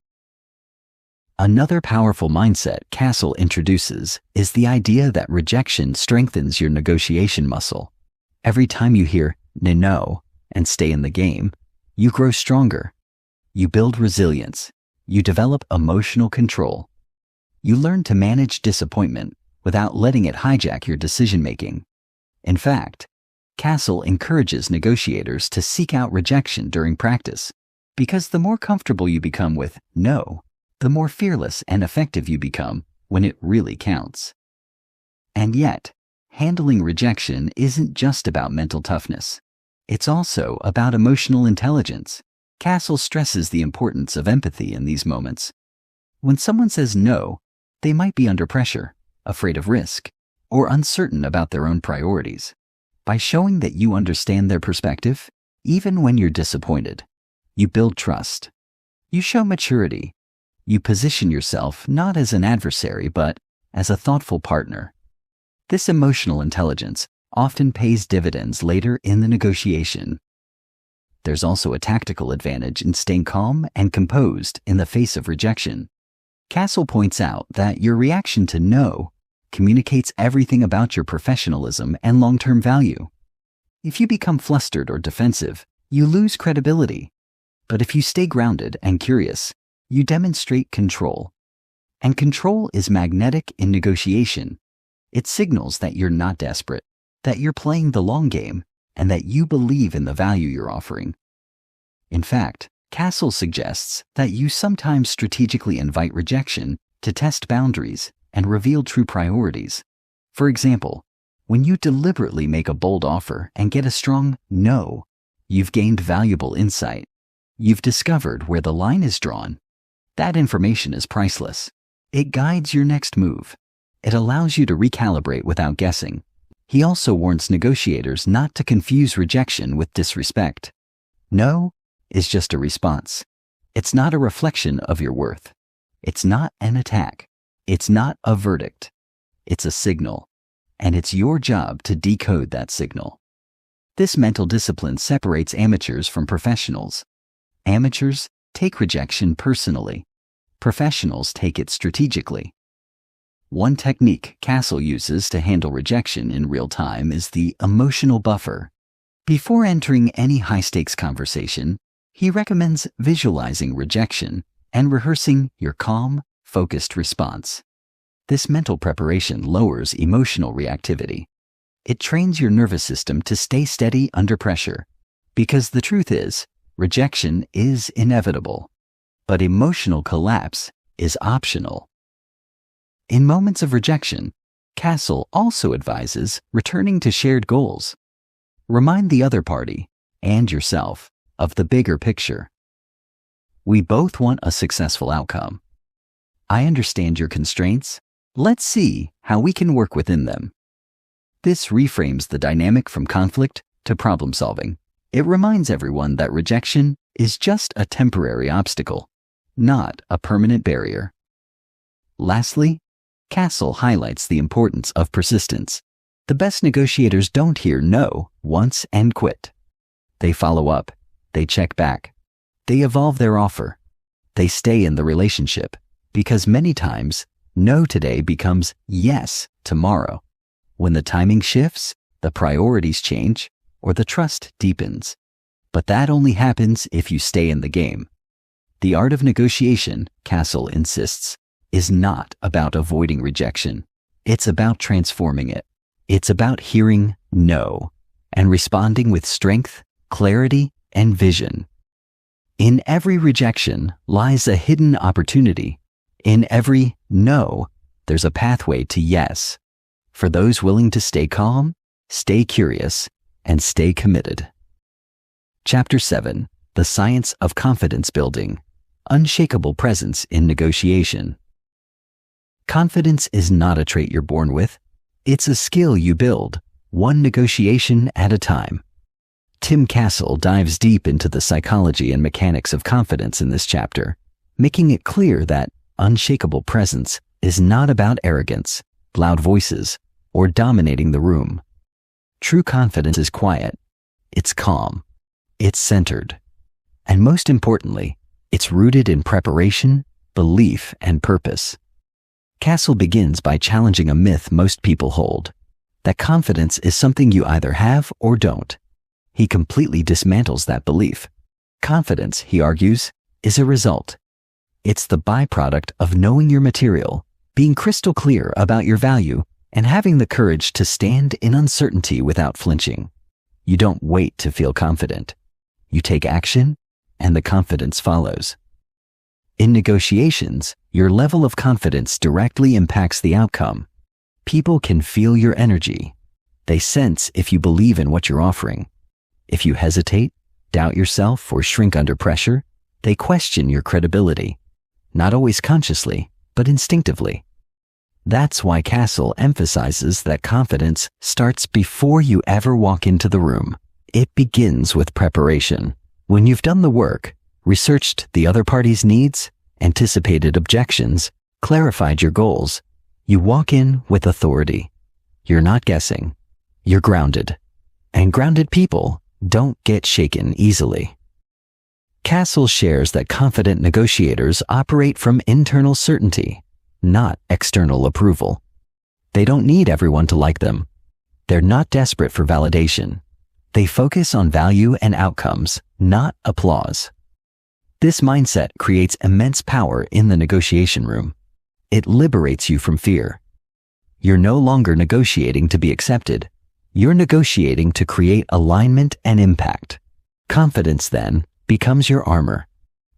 Another powerful mindset Castle introduces is the idea that rejection strengthens your negotiation muscle. Every time you hear no and stay in the game, you grow stronger. You build resilience. You develop emotional control. You learn to manage disappointment without letting it hijack your decision-making. In fact, Castle encourages negotiators to seek out rejection during practice, because the more comfortable you become with no, the more fearless and effective you become when it really counts. And yet, handling rejection isn't just about mental toughness. It's also about emotional intelligence. Castle stresses the importance of empathy in these moments. When someone says no, they might be under pressure, afraid of risk, or uncertain about their own priorities. By showing that you understand their perspective, even when you're disappointed, you build trust. You show maturity. You position yourself not as an adversary, but as a thoughtful partner. This emotional intelligence often pays dividends later in the negotiation. There's also a tactical advantage in staying calm and composed in the face of rejection. Castle points out that your reaction to no communicates everything about your professionalism and long-term value. If you become flustered or defensive, you lose credibility. But if you stay grounded and curious, you demonstrate control. And control is magnetic in negotiation. It signals that you're not desperate, that you're playing the long game, and that you believe in the value you're offering. In fact, Castle suggests that you sometimes strategically invite rejection to test boundaries and reveal true priorities. For example, when you deliberately make a bold offer and get a strong no, you've gained valuable insight. You've discovered where the line is drawn. That information is priceless. It guides your next move. It allows you to recalibrate without guessing. He also warns negotiators not to confuse rejection with disrespect. No is just a response. It's not a reflection of your worth. It's not an attack. It's not a verdict. It's a signal, and it's your job to decode that signal. This mental discipline separates amateurs from professionals. Amateurs take rejection personally. Professionals take it strategically. One technique Castle uses to handle rejection in real time is the emotional buffer. Before entering any high-stakes conversation, he recommends visualizing rejection and rehearsing your calm, focused response. This mental preparation lowers emotional reactivity. It trains your nervous system to stay steady under pressure, because the truth is, rejection is inevitable, but emotional collapse is optional. In moments of rejection, Castle also advises returning to shared goals. Remind the other party, and yourself, of the bigger picture. We both want a successful outcome. I understand your constraints. Let's see how we can work within them. This reframes the dynamic from conflict to problem solving. It reminds everyone that rejection is just a temporary obstacle, not a permanent barrier. Lastly, Castle highlights the importance of persistence. The best negotiators don't hear no once and quit. They follow up. They check back. They evolve their offer. They stay in the relationship, because many times, no today becomes yes tomorrow. When the timing shifts, the priorities change, or the trust deepens. But that only happens if you stay in the game. The art of negotiation, Castle insists, is not about avoiding rejection. It's about transforming it. It's about hearing no and responding with strength, clarity, and vision. In every rejection lies a hidden opportunity. In every no, there's a pathway to yes. For those willing to stay calm, stay curious, and stay committed. Chapter 7. The Science of Confidence Building. Unshakable Presence in Negotiation. Confidence is not a trait you're born with. It's a skill you build, one negotiation at a time. Tim Castle dives deep into the psychology and mechanics of confidence in this chapter, making it clear that unshakable presence is not about arrogance, loud voices, or dominating the room. True confidence is quiet, it's calm, it's centered, and most importantly, it's rooted in preparation, belief, and purpose. Castle begins by challenging a myth most people hold, that confidence is something you either have or don't. He completely dismantles that belief. Confidence, he argues, is a result. It's the byproduct of knowing your material, being crystal clear about your value, and having the courage to stand in uncertainty without flinching. You don't wait to feel confident. You take action, and the confidence follows. In negotiations, your level of confidence directly impacts the outcome. People can feel your energy. They sense if you believe in what you're offering. If you hesitate, doubt yourself, or shrink under pressure, they question your credibility. Not always consciously, but instinctively. That's why Castle emphasizes that confidence starts before you ever walk into the room. It begins with preparation. When you've done the work, researched the other party's needs, anticipated objections, clarified your goals, you walk in with authority. You're not guessing. You're grounded. And grounded people don't get shaken easily. Castle shares that confident negotiators operate from internal certainty, not external approval. They don't need everyone to like them. They're not desperate for validation. They focus on value and outcomes, not applause. This mindset creates immense power in the negotiation room. It liberates you from fear. You're no longer negotiating to be accepted. You're negotiating to create alignment and impact. Confidence, then, becomes your armor.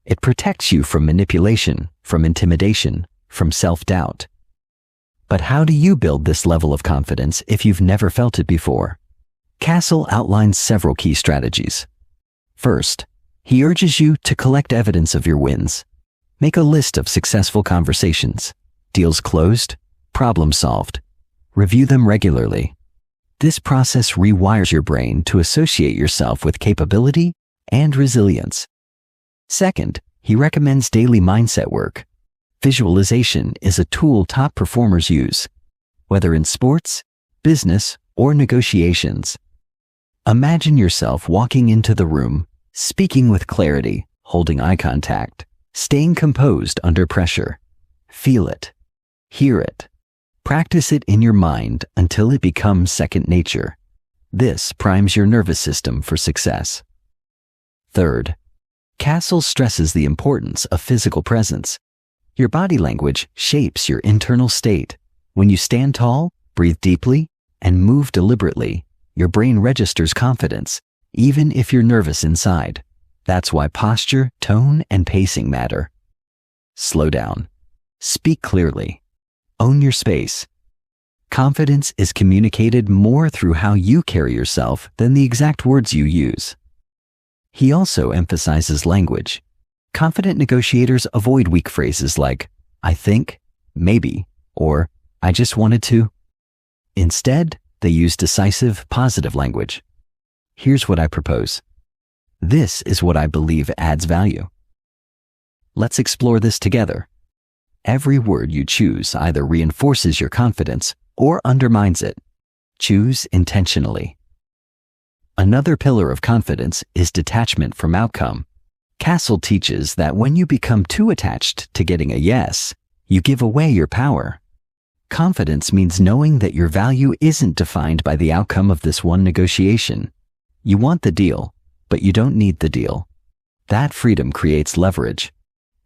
It protects you from manipulation, from intimidation, from self-doubt. But how do you build this level of confidence if you've never felt it before? Castle outlines several key strategies. First, he urges you to collect evidence of your wins. Make a list of successful conversations, deals closed, problems solved. Review them regularly. This process rewires your brain to associate yourself with capability and resilience. Second, he recommends daily mindset work. Visualization is a tool top performers use, whether in sports, business, or negotiations. Imagine yourself walking into the room, speaking with clarity, holding eye contact, staying composed under pressure. Feel it. Hear it. Practice it in your mind until it becomes second nature. This primes your nervous system for success. Third, Castle stresses the importance of physical presence. Your body language shapes your internal state. When you stand tall, breathe deeply, and move deliberately, your brain registers confidence, even if you're nervous inside. That's why posture, tone, and pacing matter. Slow down. Speak clearly. Own your space. Confidence is communicated more through how you carry yourself than the exact words you use. He also emphasizes language. Confident negotiators avoid weak phrases like, I think, maybe, or I just wanted to. Instead, they use decisive, positive language. Here's what I propose. This is what I believe adds value. Let's explore this together. Every word you choose either reinforces your confidence or undermines it. Choose intentionally. Another pillar of confidence is detachment from outcome. Castle teaches that when you become too attached to getting a yes, you give away your power. Confidence means knowing that your value isn't defined by the outcome of this one negotiation. You want the deal, but you don't need the deal. That freedom creates leverage.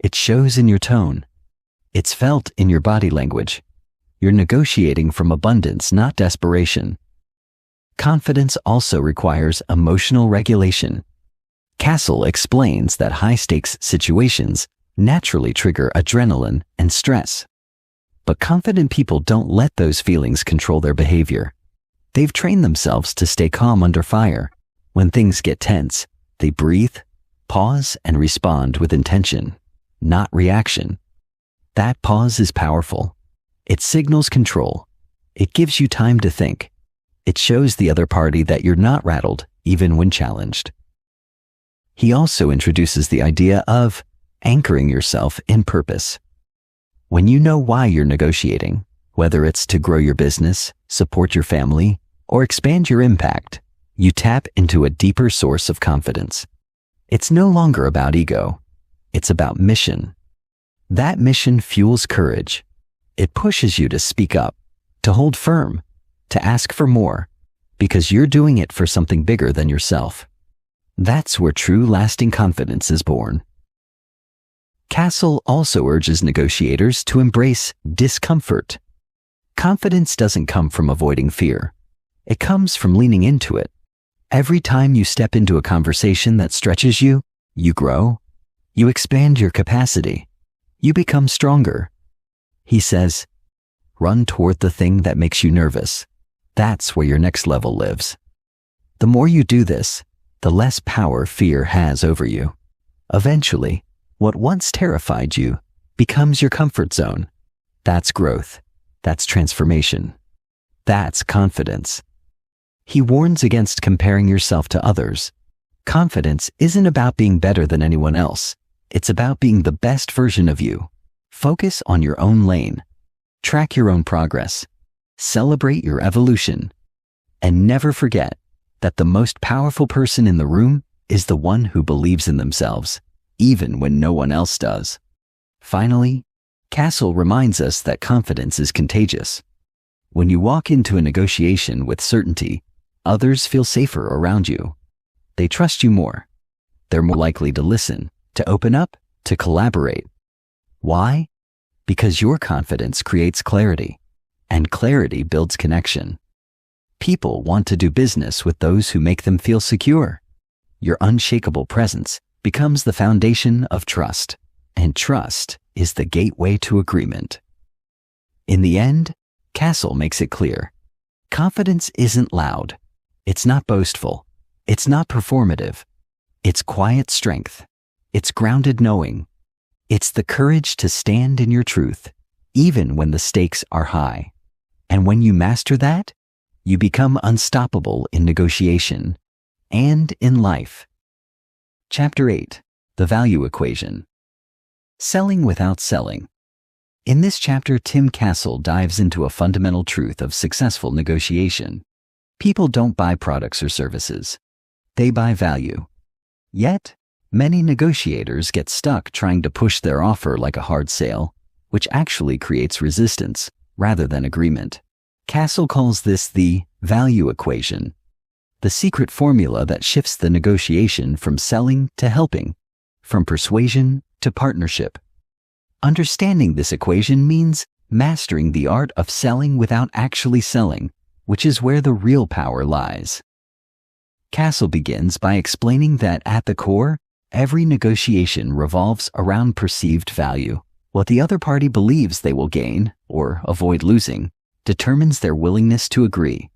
It shows in your tone. It's felt in your body language. You're negotiating from abundance, not desperation. Confidence also requires emotional regulation. Castle explains that high-stakes situations naturally trigger adrenaline and stress. But confident people don't let those feelings control their behavior. They've trained themselves to stay calm under fire. When things get tense, they breathe, pause, and respond with intention, not reaction. That pause is powerful. It signals control. It gives you time to think. It shows the other party that you're not rattled, even when challenged. He also introduces the idea of anchoring yourself in purpose. When you know why you're negotiating, whether it's to grow your business, support your family, or expand your impact, you tap into a deeper source of confidence. It's no longer about ego. It's about mission. That mission fuels courage. It pushes you to speak up, to hold firm, to ask for more, because you're doing it for something bigger than yourself. That's where true lasting confidence is born. Castle also urges negotiators to embrace discomfort. Confidence doesn't come from avoiding fear. It comes from leaning into it. Every time you step into a conversation that stretches you, you grow. You expand your capacity. You become stronger. He says, run toward the thing that makes you nervous. That's where your next level lives. The more you do this, the less power fear has over you. Eventually, what once terrified you becomes your comfort zone. That's growth. That's transformation. That's confidence. He warns against comparing yourself to others. Confidence isn't about being better than anyone else. It's about being the best version of you. Focus on your own lane. Track your own progress. Celebrate your evolution. And never forget that the most powerful person in the room is the one who believes in themselves, even when no one else does. Finally, Castle reminds us that confidence is contagious. When you walk into a negotiation with certainty, others feel safer around you. They trust you more. They're more likely to listen, to open up, to collaborate. Why? Because your confidence creates clarity, and clarity builds connection. People want to do business with those who make them feel secure. Your unshakable presence becomes the foundation of trust, and trust is the gateway to agreement. In the end, Castle makes it clear. Confidence isn't loud. It's not boastful. It's not performative. It's quiet strength. It's grounded knowing. It's the courage to stand in your truth, even when the stakes are high. And when you master that, you become unstoppable in negotiation and in life. Chapter 8. The Value Equation. Selling without selling. In this chapter, Tim Castle dives into a fundamental truth of successful negotiation. People don't buy products or services. They buy value. Yet, many negotiators get stuck trying to push their offer like a hard sale, which actually creates resistance rather than agreement. Castle calls this the value equation, the secret formula that shifts the negotiation from selling to helping, from persuasion to partnership. Understanding this equation means mastering the art of selling without actually selling, which is where the real power lies. Castle begins by explaining that at the core, every negotiation revolves around perceived value. What the other party believes they will gain, or avoid losing, determines their willingness to agree.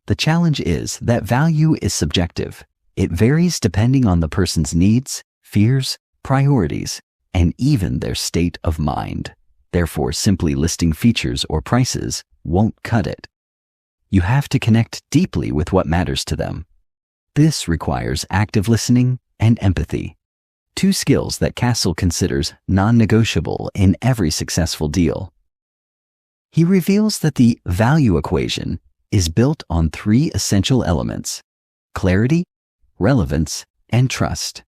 The challenge is that value is subjective. It varies depending on the person's needs, fears, priorities, and even their state of mind. Therefore, simply listing features or prices won't cut it. You have to connect deeply with what matters to them. This requires active listening and empathy, two skills that Castle considers non-negotiable in every successful deal. He reveals that the value equation is built on three essential elements: clarity, relevance, and trust.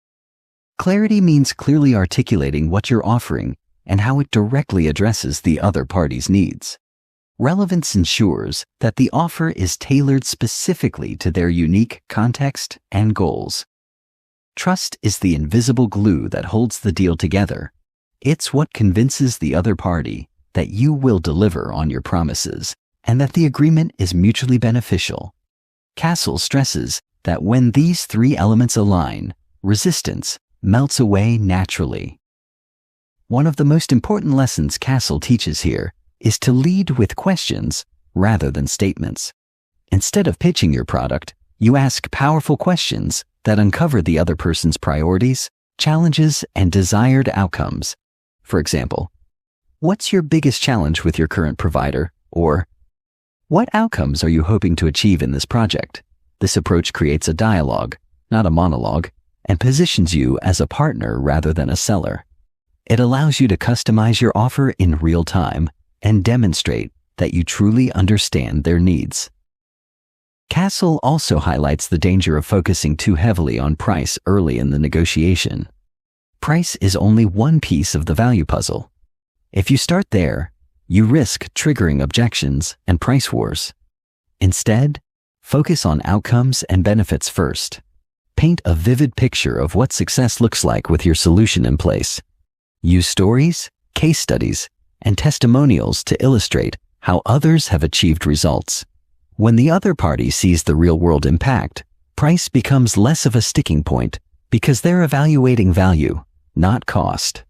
Clarity means clearly articulating what you're offering and how it directly addresses the other party's needs. Relevance ensures that the offer is tailored specifically to their unique context and goals. Trust is the invisible glue that holds the deal together. It's what convinces the other party that you will deliver on your promises and that the agreement is mutually beneficial. Castle stresses that when these three elements align, resistance melts away naturally. One of the most important lessons Castle teaches here is to lead with questions rather than statements. Instead of pitching your product, you ask powerful questions that uncover the other person's priorities, challenges, and desired outcomes. For example, what's your biggest challenge with your current provider? Or, what outcomes are you hoping to achieve in this project? This approach creates a dialogue, not a monologue, and positions you as a partner rather than a seller. It allows you to customize your offer in real time and demonstrate that you truly understand their needs. Castle also highlights the danger of focusing too heavily on price early in the negotiation. Price is only one piece of the value puzzle. If you start there, you risk triggering objections and price wars. Instead, focus on outcomes and benefits first. Paint a vivid picture of what success looks like with your solution in place. Use stories, case studies, and testimonials to illustrate how others have achieved results. When the other party sees the real-world impact, price becomes less of a sticking point because they're evaluating value, not cost.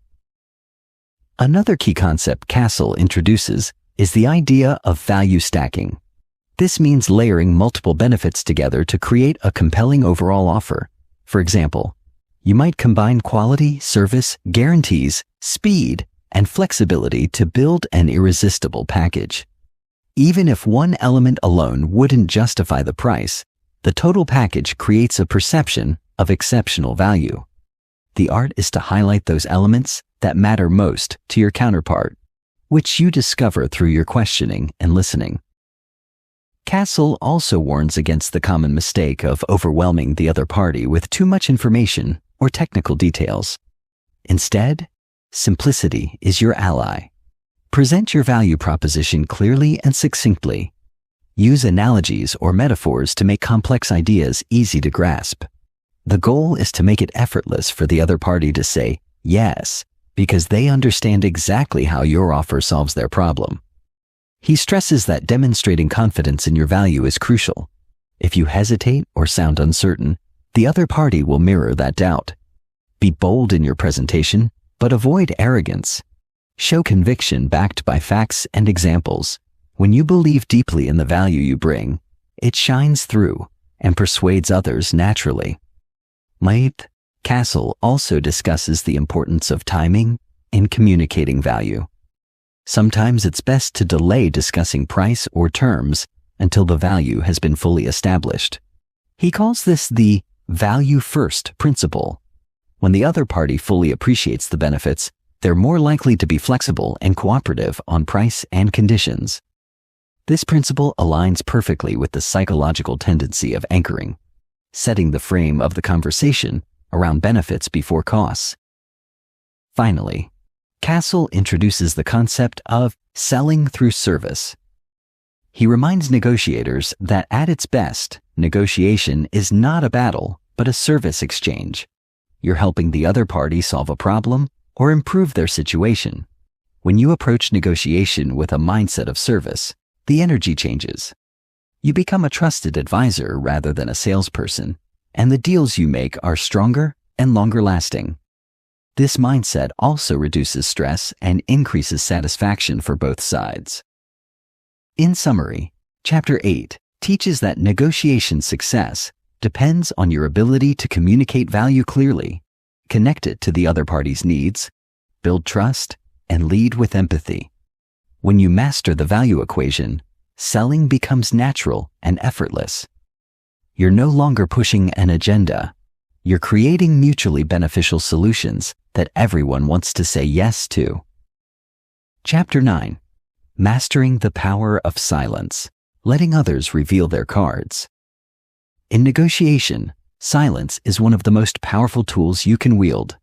Another key concept Castle introduces is the idea of value stacking. This means layering multiple benefits together to create a compelling overall offer. For example, you might combine quality, service, guarantees, speed, and flexibility to build an irresistible package. Even if one element alone wouldn't justify the price, the total package creates a perception of exceptional value. The art is to highlight those elements that matter most to your counterpart, which you discover through your questioning and listening. Castle also warns against the common mistake of overwhelming the other party with too much information or technical details. Instead, simplicity is your ally. Present your value proposition clearly and succinctly. Use analogies or metaphors to make complex ideas easy to grasp. The goal is to make it effortless for the other party to say yes, because they understand exactly how your offer solves their problem. He stresses that demonstrating confidence in your value is crucial. If you hesitate or sound uncertain, the other party will mirror that doubt. Be bold in your presentation, but avoid arrogance. Show conviction backed by facts and examples. When you believe deeply in the value you bring, it shines through and persuades others naturally. Castle also discusses the importance of timing in communicating value. Sometimes it's best to delay discussing price or terms until the value has been fully established. He calls this the value-first principle. When the other party fully appreciates the benefits, they're more likely to be flexible and cooperative on price and conditions. This principle aligns perfectly with the psychological tendency of anchoring, setting the frame of the conversation around benefits before costs. Finally, Castle introduces the concept of selling through service. He reminds negotiators that at its best, negotiation is not a battle, but a service exchange. You're helping the other party solve a problem or improve their situation. When you approach negotiation with a mindset of service, the energy changes. You become a trusted advisor rather than a salesperson, and the deals you make are stronger and longer lasting. This mindset also reduces stress and increases satisfaction for both sides. In summary, Chapter 8 teaches that negotiation success depends on your ability to communicate value clearly, connect it to the other party's needs, build trust, and lead with empathy. When you master the value equation, selling becomes natural and effortless. You're no longer pushing an agenda. You're creating mutually beneficial solutions that everyone wants to say yes to. Chapter 9. Mastering the power of silence, letting others reveal their cards. In negotiation, silence is one of the most powerful tools you can wield.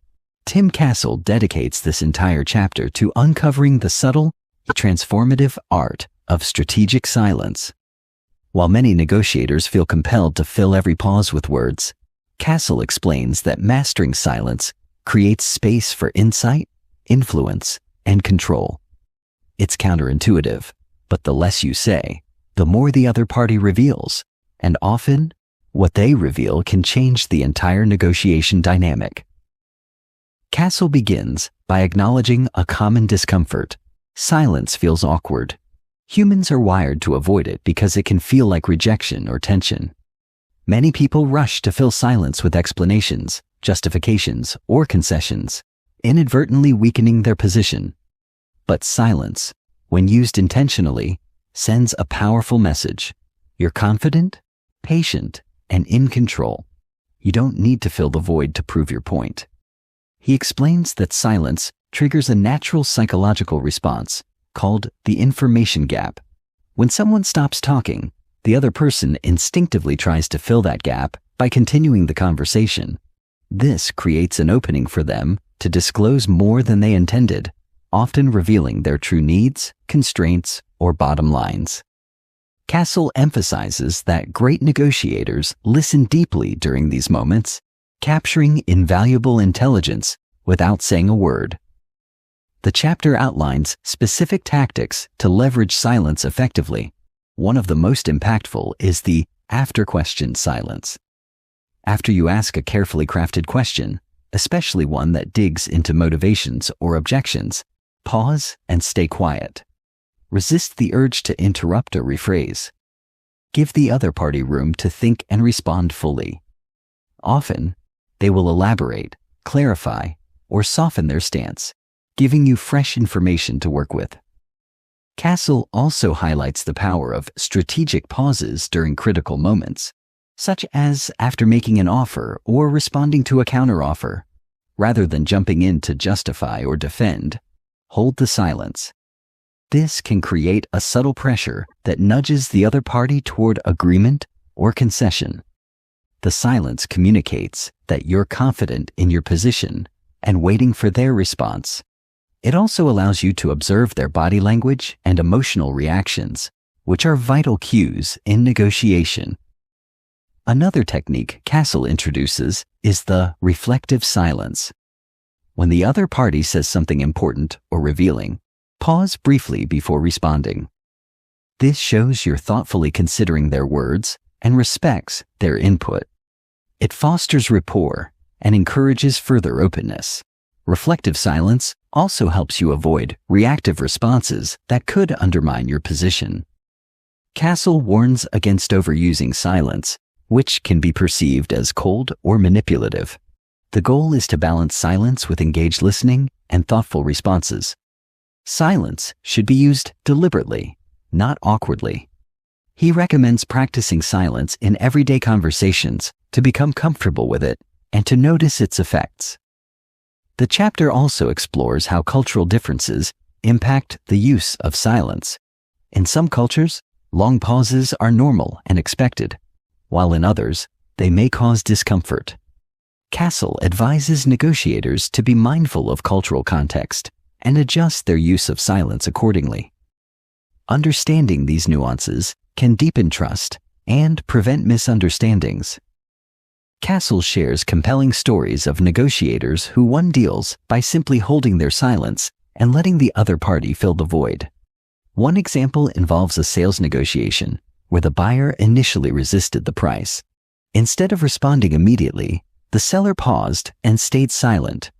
Tim Castle dedicates this entire chapter to uncovering the subtle, transformative art of strategic silence. While many negotiators feel compelled to fill every pause with words, Castle explains that mastering silence creates space for insight, influence, and control. It's counterintuitive, but the less you say, the more the other party reveals, and often, what they reveal can change the entire negotiation dynamic. Castle begins by acknowledging a common discomfort. Silence feels awkward. Humans are wired to avoid it because it can feel like rejection or tension. Many people rush to fill silence with explanations, justifications, or concessions, inadvertently weakening their position. But silence, when used intentionally, sends a powerful message. You're confident, patient, and in control. You don't need to fill the void to prove your point. He explains that silence triggers a natural psychological response called the information gap. When someone stops talking, the other person instinctively tries to fill that gap by continuing the conversation. This creates an opening for them to disclose more than they intended, often revealing their true needs, constraints, or bottom lines. Castle emphasizes that great negotiators listen deeply during these moments, capturing invaluable intelligence without saying a word. The chapter outlines specific tactics to leverage silence effectively. One of the most impactful is the after-question silence. After you ask a carefully crafted question, especially one that digs into motivations or objections, pause and stay quiet. Resist the urge to interrupt or rephrase. Give the other party room to think and respond fully. Often, they will elaborate, clarify, or soften their stance, giving you fresh information to work with. Castle also highlights the power of strategic pauses during critical moments, such as after making an offer or responding to a counteroffer. Rather than jumping in to justify or defend, hold the silence. This can create a subtle pressure that nudges the other party toward agreement or concession. The silence communicates that you're confident in your position and waiting for their response. It also allows you to observe their body language and emotional reactions, which are vital cues in negotiation. Another technique Castle introduces is the reflective silence. When the other party says something important or revealing, pause briefly before responding. This shows you're thoughtfully considering their words and respects their input. It fosters rapport and encourages further openness. Reflective silence also helps you avoid reactive responses that could undermine your position. Castle warns against overusing silence, which can be perceived as cold or manipulative. The goal is to balance silence with engaged listening and thoughtful responses. Silence should be used deliberately, not awkwardly. He recommends practicing silence in everyday conversations to become comfortable with it and to notice its effects. The chapter also explores how cultural differences impact the use of silence. In some cultures, long pauses are normal and expected, while in others, they may cause discomfort. Castle advises negotiators to be mindful of cultural context and adjust their use of silence accordingly. Understanding these nuances can deepen trust and prevent misunderstandings. Castle shares compelling stories of negotiators who won deals by simply holding their silence and letting the other party fill the void. One example involves a sales negotiation where the buyer initially resisted the price. Instead of responding immediately, the seller paused and stayed silent,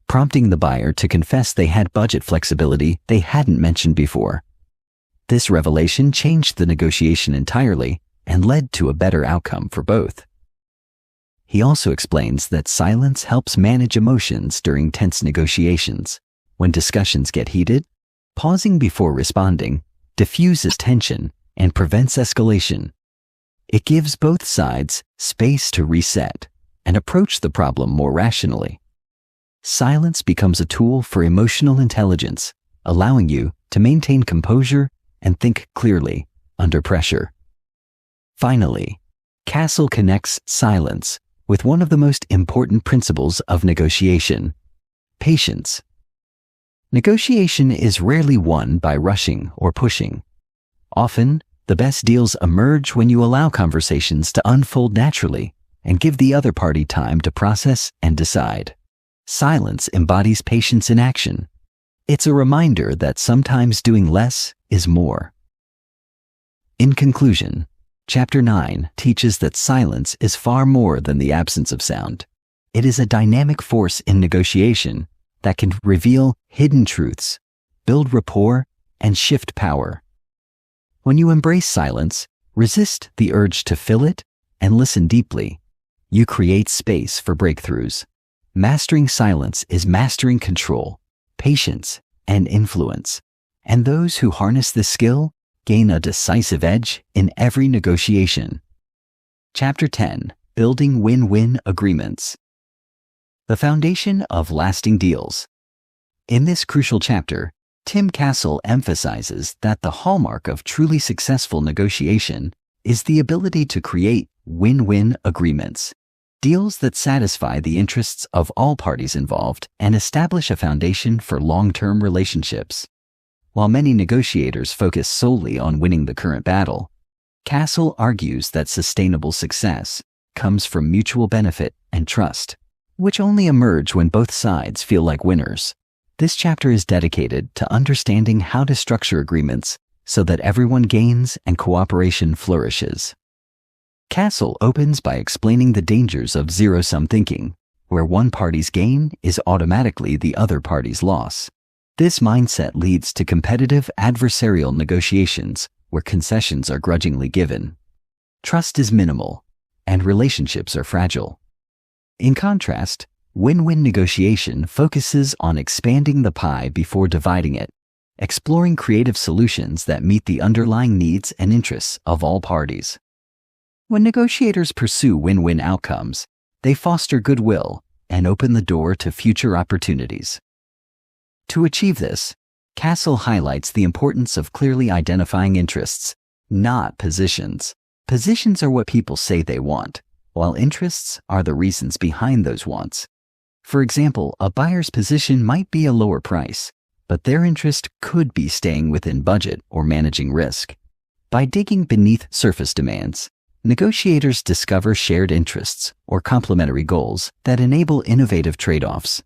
prompting the buyer to confess they had budget flexibility they hadn't mentioned before. This revelation changed the negotiation entirely and led to a better outcome for both. He also explains that silence helps manage emotions during tense negotiations. When discussions get heated, pausing before responding diffuses tension and prevents escalation. It gives both sides space to reset and approach the problem more rationally. Silence becomes a tool for emotional intelligence, allowing you to maintain composure and think clearly under pressure. Finally, Castle connects silence with one of the most important principles of negotiation: patience. Negotiation is rarely won by rushing or pushing. Often, the best deals emerge when you allow conversations to unfold naturally and give the other party time to process and decide. Silence embodies patience in action. It's a reminder that sometimes doing less is more. In conclusion, Chapter 9 teaches that silence is far more than the absence of sound. It is a dynamic force in negotiation that can reveal hidden truths, build rapport, and shift power. When you embrace silence, resist the urge to fill it, and listen deeply, you create space for breakthroughs. Mastering silence is mastering control, patience, and influence. And those who harness this skill gain a decisive edge in every negotiation. Chapter 10: Building Win-Win Agreements. The foundation of lasting deals. In this crucial chapter, Tim Castle emphasizes that the hallmark of truly successful negotiation is the ability to create win-win agreements. deals that satisfy the interests of all parties involved and establish a foundation for long-term relationships. While many negotiators focus solely on winning the current battle, Castle argues that sustainable success comes from mutual benefit and trust, which only emerge when both sides feel like winners. This chapter is dedicated to understanding how to structure agreements so that everyone gains and cooperation flourishes. Castle opens by explaining the dangers of zero-sum thinking, where one party's gain is automatically the other party's loss. This mindset leads to competitive adversarial negotiations where concessions are grudgingly given. Trust is minimal, and relationships are fragile. In contrast, win-win negotiation focuses on expanding the pie before dividing it, exploring creative solutions that meet the underlying needs and interests of all parties. When negotiators pursue win-win outcomes, they foster goodwill and open the door to future opportunities. To achieve this, Castle highlights the importance of clearly identifying interests, not positions. Positions are what people say they want, while interests are the reasons behind those wants. For example, a buyer's position might be a lower price, but their interest could be staying within budget or managing risk. By digging beneath surface demands, negotiators discover shared interests or complementary goals that enable innovative trade-offs.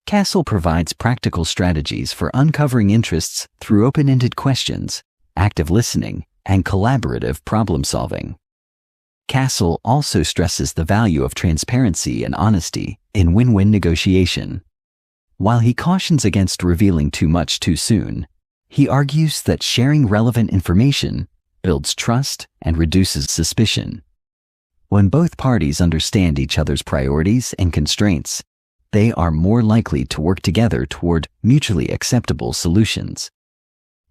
Castle provides practical strategies for uncovering interests through open-ended questions, active listening, and collaborative problem-solving. Castle also stresses the value of transparency and honesty in win-win negotiation. While he cautions against revealing too much too soon, he argues that sharing relevant information builds trust and reduces suspicion. When both parties understand each other's priorities and constraints, they are more likely to work together toward mutually acceptable solutions.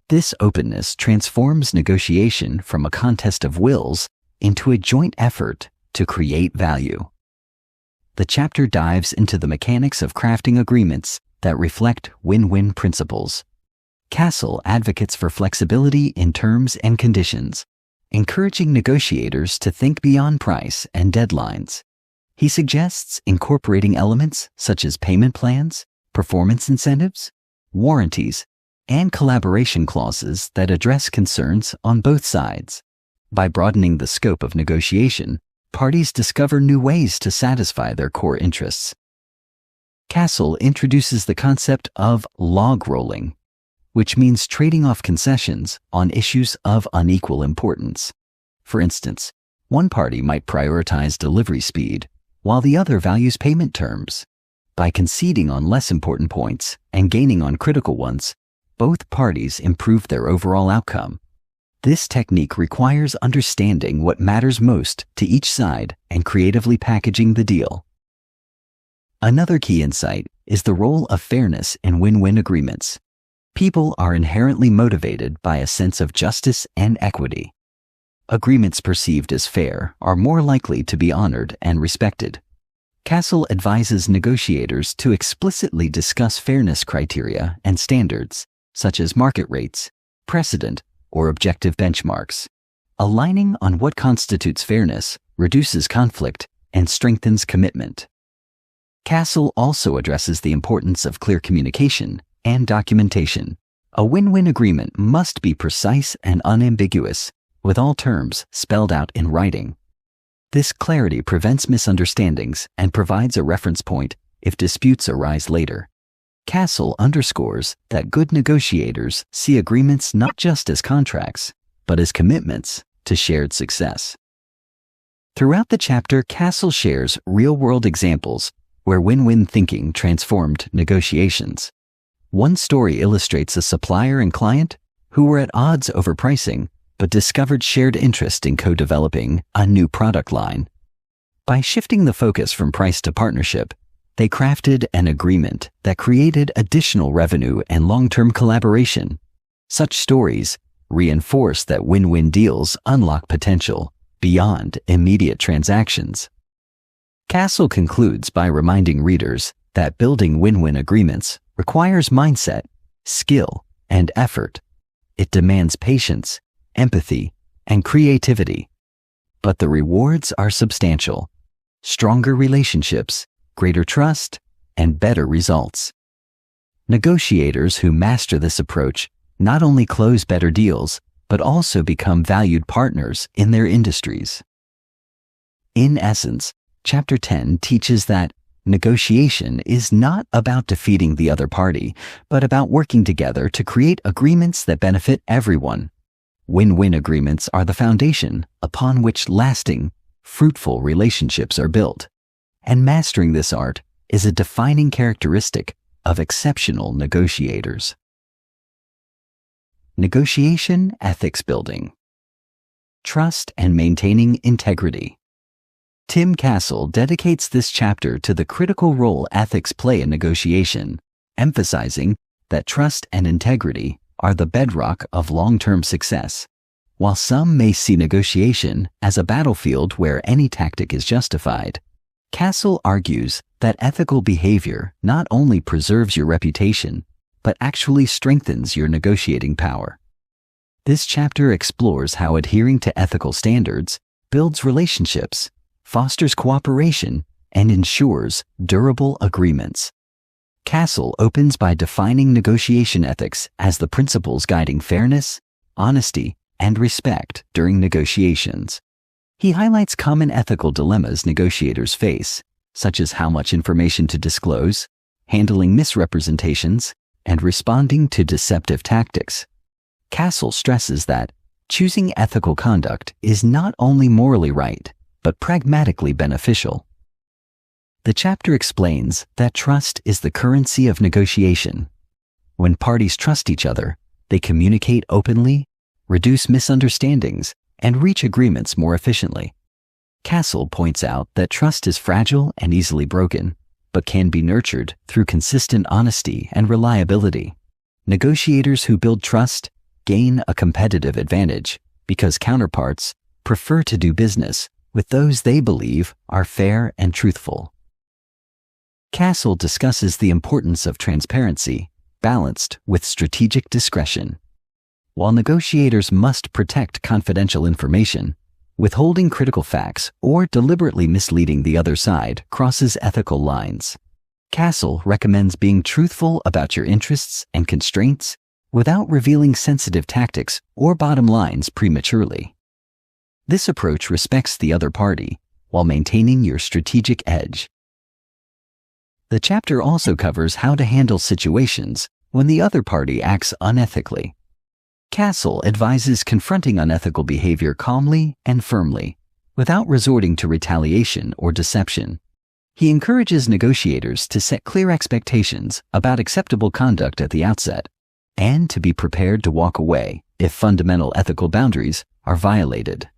This openness transforms negotiation from a contest of wills into a joint effort to create value. The chapter dives into the mechanics of crafting agreements that reflect win-win principles. Castle advocates for flexibility in terms and conditions, encouraging negotiators to think beyond price and deadlines. He suggests incorporating elements such as payment plans, performance incentives, warranties, and collaboration clauses that address concerns on both sides. By broadening the scope of negotiation, parties discover new ways to satisfy their core interests. Castle introduces the concept of log rolling, which means trading off concessions on issues of unequal importance. For instance, one party might prioritize delivery speed, while the other values payment terms. By conceding on less important points and gaining on critical ones, both parties improve their overall outcome. This technique requires understanding what matters most to each side and creatively packaging the deal. Another key insight is the role of fairness in win-win agreements. People are inherently motivated by a sense of justice and equity. Agreements perceived as fair are more likely to be honored and respected. Castle advises negotiators to explicitly discuss fairness criteria and standards, such as market rates, precedent, or objective benchmarks. Aligning on what constitutes fairness reduces conflict and strengthens commitment. Castle also addresses the importance of clear communication and documentation. A win-win agreement must be precise and unambiguous, with all terms spelled out in writing. This clarity prevents misunderstandings and provides a reference point if disputes arise later. Castle underscores that good negotiators see agreements not just as contracts, but as commitments to shared success. Throughout the chapter, Castle shares real-world examples where win-win thinking transformed negotiations. One story illustrates a supplier and client who were at odds over pricing, but discovered shared interest in co-developing a new product line. By shifting the focus from price to partnership, they crafted an agreement that created additional revenue and long-term collaboration. Such stories reinforce that win-win deals unlock potential beyond immediate transactions. Castle concludes by reminding readers that building win-win agreements requires mindset, skill, and effort. It demands patience, empathy, and creativity. But the rewards are substantial. stronger relationships, greater trust, and better results. Negotiators who master this approach not only close better deals, but also become valued partners in their industries. In essence, Chapter 10 teaches that negotiation is not about defeating the other party, but about working together to create agreements that benefit everyone. Win-win agreements are the foundation upon which lasting, fruitful relationships are built, and mastering this art is a defining characteristic of exceptional negotiators. Negotiation ethics building. Trust and maintaining integrity. Tim Castle dedicates this chapter to the critical role ethics play in negotiation, emphasizing that trust and integrity are the bedrock of long-term success. While some may see negotiation as a battlefield where any tactic is justified, Castle argues that ethical behavior not only preserves your reputation, but actually strengthens your negotiating power. This chapter explores how adhering to ethical standards builds relationships, fosters cooperation, and ensures durable agreements. Castle opens by defining negotiation ethics as the principles guiding fairness, honesty, and respect during negotiations. He highlights common ethical dilemmas negotiators face, such as how much information to disclose, handling misrepresentations, and responding to deceptive tactics. Castle stresses that choosing ethical conduct is not only morally right, but pragmatically beneficial. The chapter explains that trust is the currency of negotiation. When parties trust each other, they communicate openly, reduce misunderstandings, and reach agreements more efficiently. Castle points out that trust is fragile and easily broken, but can be nurtured through consistent honesty and reliability. Negotiators who build trust gain a competitive advantage because counterparts prefer to do business with those they believe are fair and truthful. Castle discusses the importance of transparency, balanced with strategic discretion. While negotiators must protect confidential information, withholding critical facts or deliberately misleading the other side crosses ethical lines. Castle recommends being truthful about your interests and constraints without revealing sensitive tactics or bottom lines prematurely. This approach respects the other party while maintaining your strategic edge. The chapter also covers how to handle situations when the other party acts unethically. Castle advises confronting unethical behavior calmly and firmly, without resorting to retaliation or deception. He encourages negotiators to set clear expectations about acceptable conduct at the outset, and to be prepared to walk away if fundamental ethical boundaries are violated.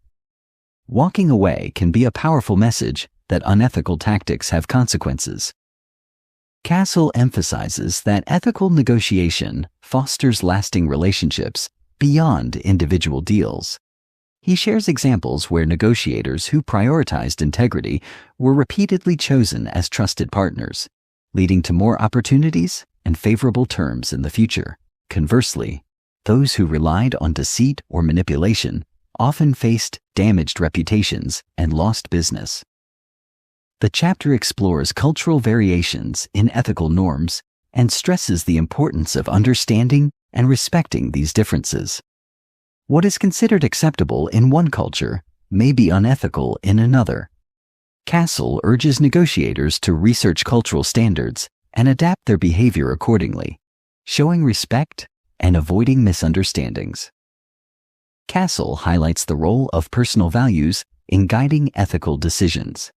Walking away can be a powerful message that unethical tactics have consequences. Castle emphasizes that ethical negotiation fosters lasting relationships beyond individual deals. He shares examples where negotiators who prioritized integrity were repeatedly chosen as trusted partners, leading to more opportunities and favorable terms in the future. Conversely, those who relied on deceit or manipulation often faced damaged reputations and lost business. The chapter explores cultural variations in ethical norms and stresses the importance of understanding and respecting these differences. What is considered acceptable in one culture may be unethical in another. Castle urges negotiators to research cultural standards and adapt their behavior accordingly, showing respect and avoiding misunderstandings. Castle highlights the role of personal values in guiding ethical decisions.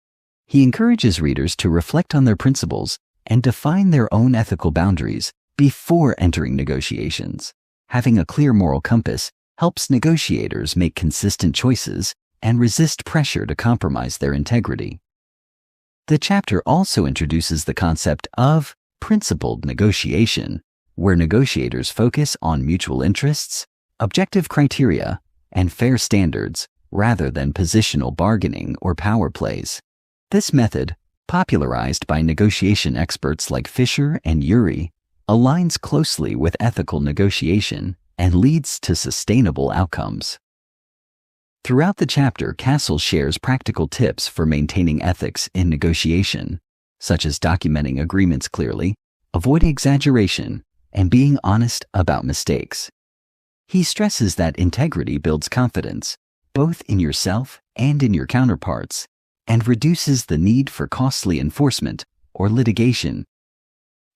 He encourages readers to reflect on their principles and define their own ethical boundaries before entering negotiations. Having a clear moral compass helps negotiators make consistent choices and resist pressure to compromise their integrity. The chapter also introduces the concept of principled negotiation, where negotiators focus on mutual interests, objective criteria, and fair standards rather than positional bargaining or power plays. This method, popularized by negotiation experts like Fisher and Urey, aligns closely with ethical negotiation and leads to sustainable outcomes. Throughout the chapter, Castle shares practical tips for maintaining ethics in negotiation, such as documenting agreements clearly, avoiding exaggeration, and being honest about mistakes. He stresses that integrity builds confidence, both in yourself and in your counterparts, and reduces the need for costly enforcement or litigation.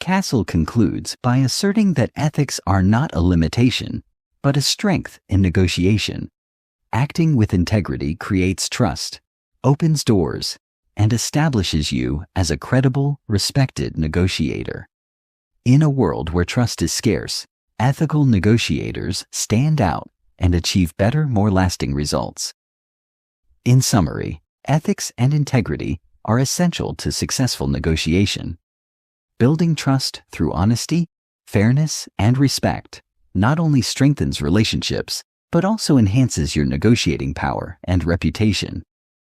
Castle concludes by asserting that ethics are not a limitation, but a strength in negotiation. Acting with integrity creates trust, opens doors, and establishes you as a credible, respected negotiator. In a world where trust is scarce, ethical negotiators stand out and achieve better, more lasting results. In summary, ethics and integrity are essential to successful negotiation. Building trust through honesty, fairness, and respect not only strengthens relationships, but also enhances your negotiating power and reputation.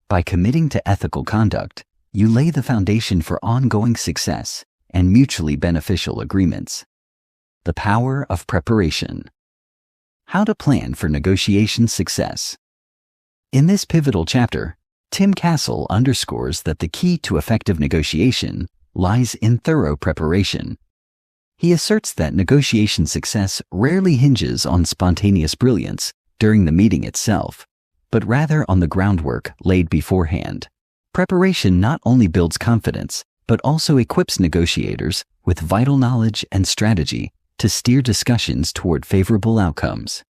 By committing to ethical conduct, you lay the foundation for ongoing success and mutually beneficial agreements. The power of preparation. How to plan for negotiation success. In this pivotal chapter, Tim Castle underscores that the key to effective negotiation lies in thorough preparation. He asserts that negotiation success rarely hinges on spontaneous brilliance during the meeting itself, but rather on the groundwork laid beforehand. Preparation not only builds confidence, but also equips negotiators with vital knowledge and strategy to steer discussions toward favorable outcomes.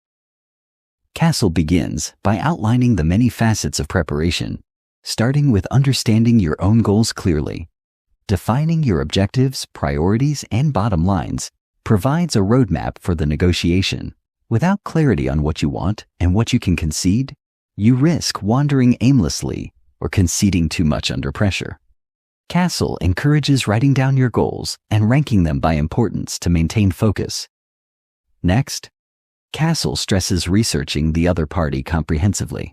Castle begins by outlining the many facets of preparation, starting with understanding your own goals clearly. Defining your objectives, priorities, and bottom lines provides a roadmap for the negotiation. Without clarity on what you want and what you can concede, you risk wandering aimlessly or conceding too much under pressure. Castle encourages writing down your goals and ranking them by importance to maintain focus. Next, Castle stresses researching the other party comprehensively.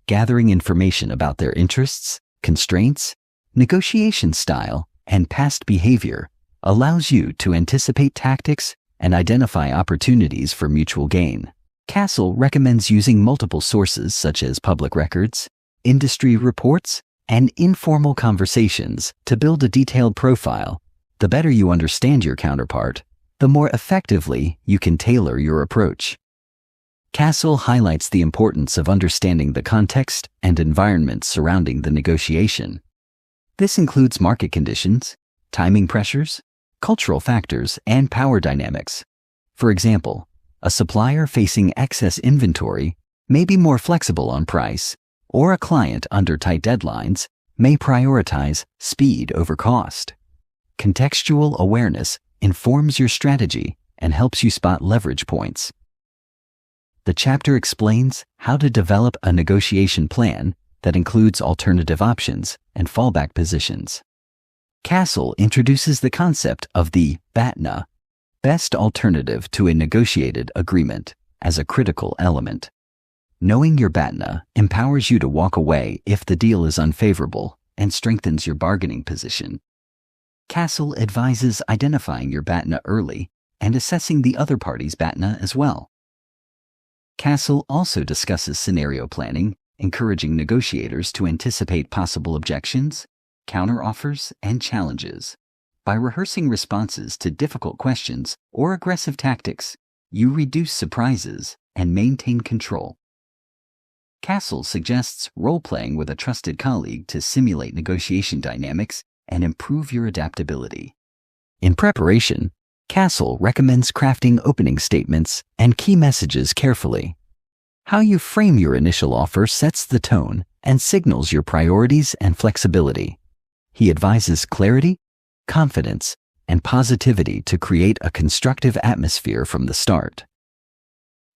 Gathering information about their interests, constraints, negotiation style, and past behavior allows you to anticipate tactics and identify opportunities for mutual gain. Castle recommends using multiple sources such as public records, industry reports, and informal conversations to build a detailed profile. The better you understand your counterpart, the more effectively you can tailor your approach. Castle highlights the importance of understanding the context and environment surrounding the negotiation. This includes market conditions, timing pressures, cultural factors, and power dynamics. For example, a supplier facing excess inventory may be more flexible on price, or a client under tight deadlines may prioritize speed over cost. Contextual awareness informs your strategy and helps you spot leverage points. The chapter explains how to develop a negotiation plan that includes alternative options and fallback positions. Castle introduces the concept of the BATNA, best alternative to a negotiated agreement, as a critical element. Knowing your BATNA empowers you to walk away if the deal is unfavorable and strengthens your bargaining position. Castle advises identifying your BATNA early and assessing the other party's BATNA as well. Castle also discusses scenario planning, encouraging negotiators to anticipate possible objections, counteroffers, and challenges. By rehearsing responses to difficult questions or aggressive tactics, you reduce surprises and maintain control. Castle suggests role-playing with a trusted colleague to simulate negotiation dynamics and improve your adaptability. In preparation, Castle recommends crafting opening statements and key messages carefully. How you frame your initial offer sets the tone and signals your priorities and flexibility. He advises clarity, confidence, and positivity to create a constructive atmosphere from the start.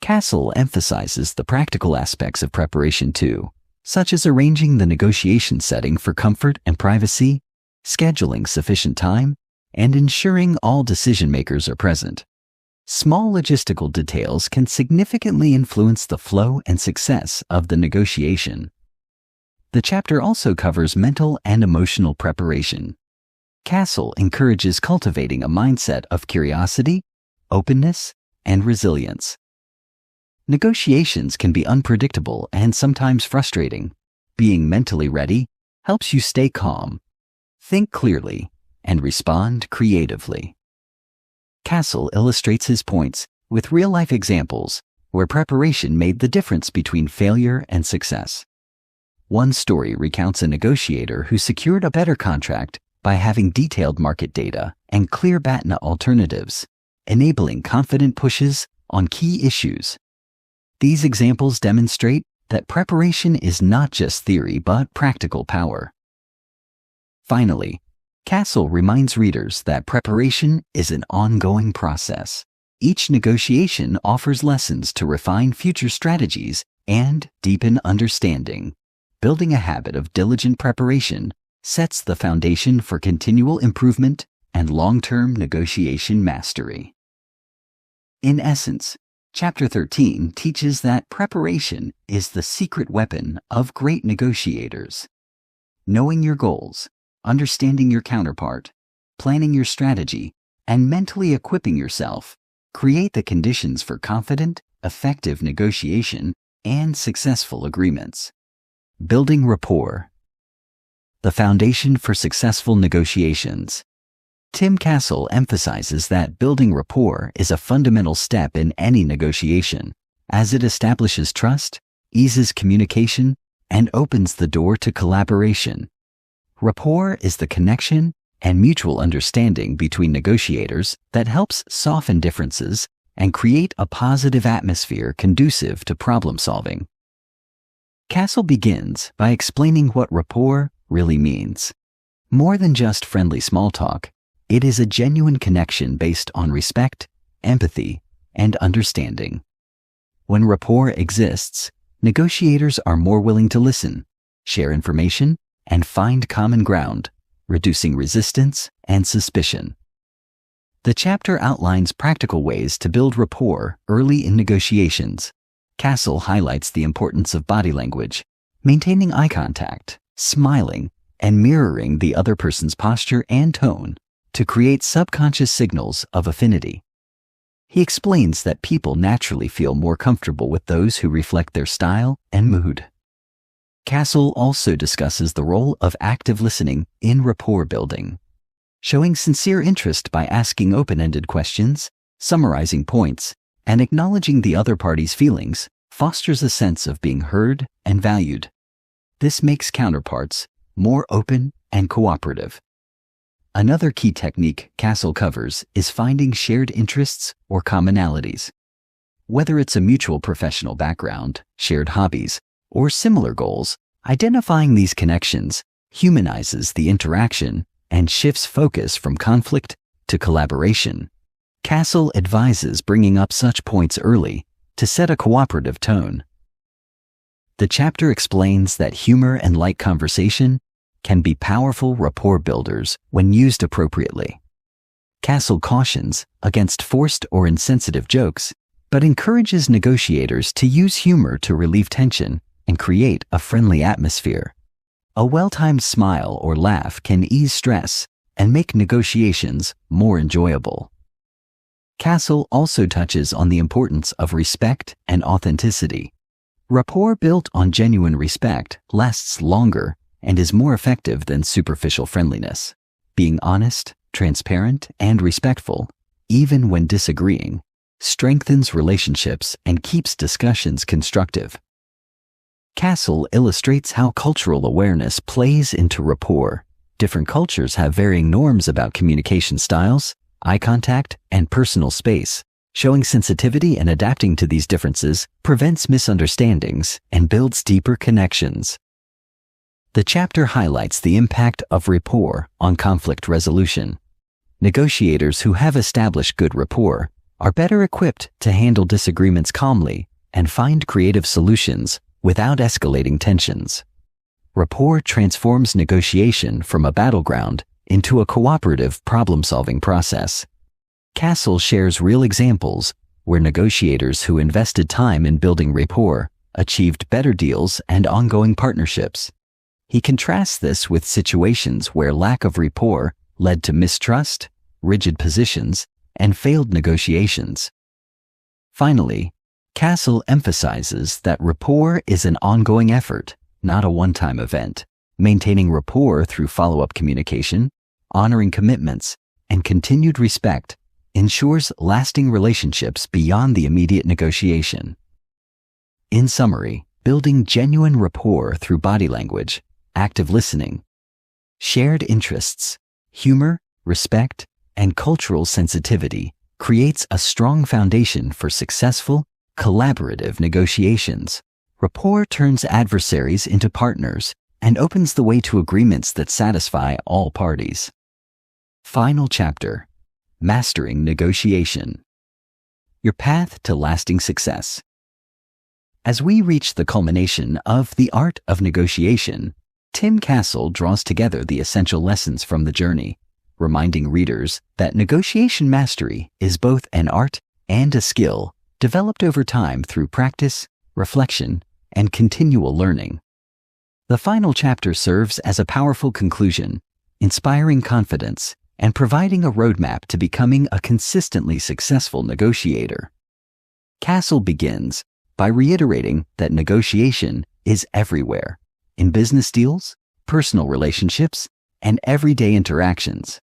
Castle emphasizes the practical aspects of preparation too, such as arranging the negotiation setting for comfort and privacy, scheduling sufficient time, and ensuring all decision-makers are present. Small logistical details can significantly influence the flow and success of the negotiation. The chapter also covers mental and emotional preparation. Castle encourages cultivating a mindset of curiosity, openness, and resilience. Negotiations can be unpredictable and sometimes frustrating. Being mentally ready helps you stay calm, think clearly, and respond creatively. Castle illustrates his points with real-life examples where preparation made the difference between failure and success. One story recounts a negotiator who secured a better contract by having detailed market data and clear BATNA alternatives, enabling confident pushes on key issues. These examples demonstrate that preparation is not just theory but practical power. Finally, Castle reminds readers that preparation is an ongoing process. Each negotiation offers lessons to refine future strategies and deepen understanding. Building a habit of diligent preparation sets the foundation for continual improvement and long-term negotiation mastery. In essence, Chapter 13 teaches that preparation is the secret weapon of great negotiators. Knowing your goals, understanding your counterpart, planning your strategy, and mentally equipping yourself create the conditions for confident, effective negotiation and successful agreements. Building rapport. The foundation for successful negotiations. Tim Castle emphasizes that building rapport is a fundamental step in any negotiation, as it establishes trust, eases communication, and opens the door to collaboration. Rapport is the connection and mutual understanding between negotiators that helps soften differences and create a positive atmosphere conducive to problem solving. Castle begins by explaining what rapport really means. More than just friendly small talk, it is a genuine connection based on respect, empathy, and understanding. When rapport exists, negotiators are more willing to listen, share information, and find common ground, reducing resistance and suspicion. The chapter outlines practical ways to build rapport early in negotiations. Castle highlights the importance of body language, maintaining eye contact, smiling, and mirroring the other person's posture and tone to create subconscious signals of affinity. He explains that people naturally feel more comfortable with those who reflect their style and mood. Castle also discusses the role of active listening in rapport building. Showing sincere interest by asking open-ended questions, summarizing points, and acknowledging the other party's feelings fosters a sense of being heard and valued. This makes counterparts more open and cooperative. Another key technique Castle covers is finding shared interests or commonalities. Whether it's a mutual professional background, shared hobbies, or similar goals, identifying these connections humanizes the interaction and shifts focus from conflict to collaboration. Castle advises bringing up such points early to set a cooperative tone. The chapter explains that humor and light conversation can be powerful rapport builders when used appropriately. Castle cautions against forced or insensitive jokes, but encourages negotiators to use humor to relieve tension and create a friendly atmosphere. A well-timed smile or laugh can ease stress and make negotiations more enjoyable. Castle also touches on the importance of respect and authenticity. Rapport built on genuine respect lasts longer and is more effective than superficial friendliness. Being honest, transparent, and respectful, even when disagreeing, strengthens relationships and keeps discussions constructive. Castle illustrates how cultural awareness plays into rapport. Different cultures have varying norms about communication styles, eye contact, and personal space. Showing sensitivity and adapting to these differences prevents misunderstandings and builds deeper connections. The chapter highlights the impact of rapport on conflict resolution. Negotiators who have established good rapport are better equipped to handle disagreements calmly and find creative solutions without escalating tensions. Rapport transforms negotiation from a battleground into a cooperative problem-solving process. Castle shares real examples where negotiators who invested time in building rapport achieved better deals and ongoing partnerships. He contrasts this with situations where lack of rapport led to mistrust, rigid positions, and failed negotiations. Finally, Castle emphasizes that rapport is an ongoing effort, not a one-time event. Maintaining rapport through follow-up communication, honoring commitments, and continued respect ensures lasting relationships beyond the immediate negotiation. In summary, building genuine rapport through body language, active listening, shared interests, humor, respect, and cultural sensitivity creates a strong foundation for successful, collaborative negotiations. Rapport turns adversaries into partners and opens the way to agreements that satisfy all parties. Final chapter: Mastering Negotiation. Your path to lasting success. As we reach the culmination of The Art of Negotiation, Tim Castle draws together the essential lessons from the journey, reminding readers that negotiation mastery is both an art and a skill developed over time through practice, reflection, and continual learning. The final chapter serves as a powerful conclusion, inspiring confidence and providing a roadmap to becoming a consistently successful negotiator. Castle begins by reiterating that negotiation is everywhere, in business deals, personal relationships, and everyday interactions.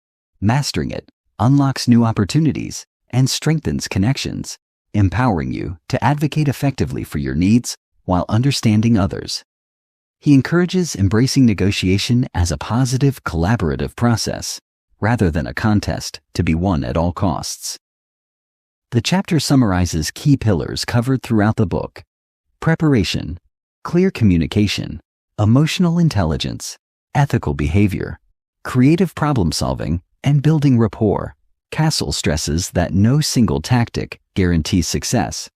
Mastering it unlocks new opportunities and strengthens connections, empowering you to advocate effectively for your needs while understanding others. He encourages embracing negotiation as a positive, collaborative process, rather than a contest to be won at all costs. The chapter summarizes key pillars covered throughout the book: preparation, clear communication, emotional intelligence, ethical behavior, creative problem-solving, and building rapport. Castle stresses that no single tactic guarantees success.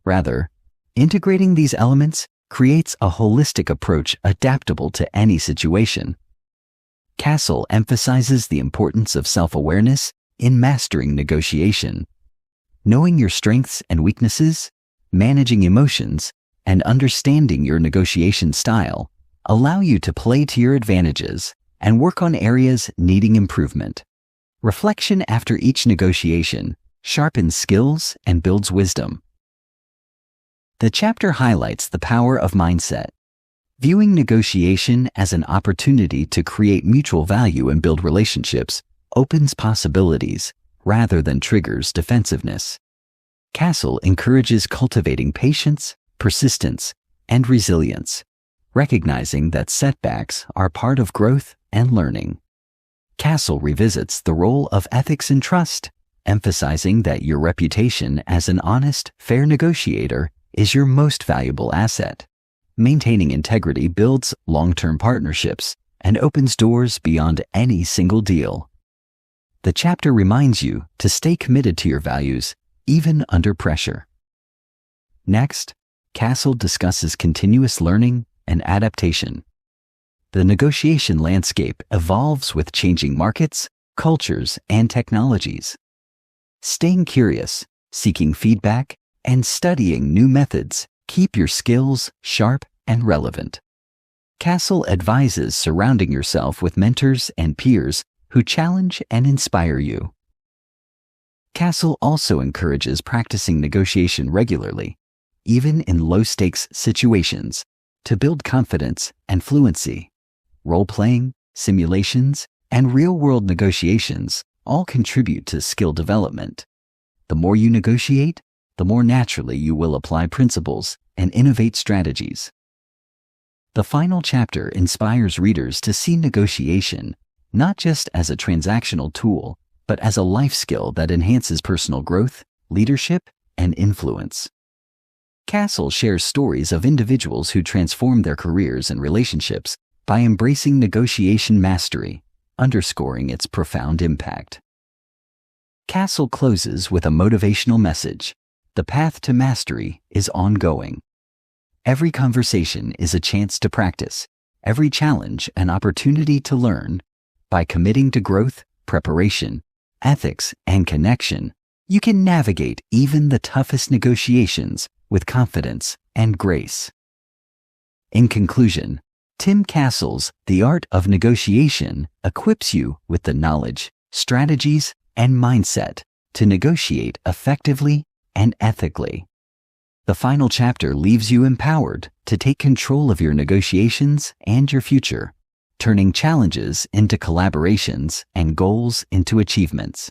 Rather, integrating these elements creates a holistic approach adaptable to any situation. Castle emphasizes the importance of self-awareness in mastering negotiation. Knowing your strengths and weaknesses, managing emotions, and understanding your negotiation style allow you to play to your advantages and work on areas needing improvement. Reflection after each negotiation sharpens skills and builds wisdom. The chapter highlights the power of mindset. Viewing negotiation as an opportunity to create mutual value and build relationships opens possibilities rather than triggers defensiveness. Castle encourages cultivating patience, persistence, and resilience, recognizing that setbacks are part of growth and learning. Castle revisits the role of ethics and trust, emphasizing that your reputation as an honest, fair negotiator is your most valuable asset. Maintaining integrity builds long-term partnerships and opens doors beyond any single deal. The chapter reminds you to stay committed to your values, even under pressure. Next, Castle discusses continuous learning and adaptation. The negotiation landscape evolves with changing markets, cultures, and technologies. Staying curious, seeking feedback, and studying new methods keep your skills sharp and relevant. Castle advises surrounding yourself with mentors and peers who challenge and inspire you. Castle also encourages practicing negotiation regularly, even in low-stakes situations, to build confidence and fluency. Role-playing, simulations, and real-world negotiations all contribute to skill development. The more you negotiate, the more naturally you will apply principles and innovate strategies. The final chapter inspires readers to see negotiation not just as a transactional tool, but as a life skill that enhances personal growth, leadership, and influence. Castle shares stories of individuals who transformed their careers and relationships by embracing negotiation mastery, underscoring its profound impact. Castle closes with a motivational message: the path to mastery is ongoing. Every conversation is a chance to practice, every challenge an opportunity to learn. By committing to growth, preparation, ethics, and connection, you can navigate even the toughest negotiations with confidence and grace. In conclusion, Tim Castle's The Art of Negotiation equips you with the knowledge, strategies, and mindset to negotiate effectively and ethically. The final chapter leaves you empowered to take control of your negotiations and your future, turning challenges into collaborations and goals into achievements.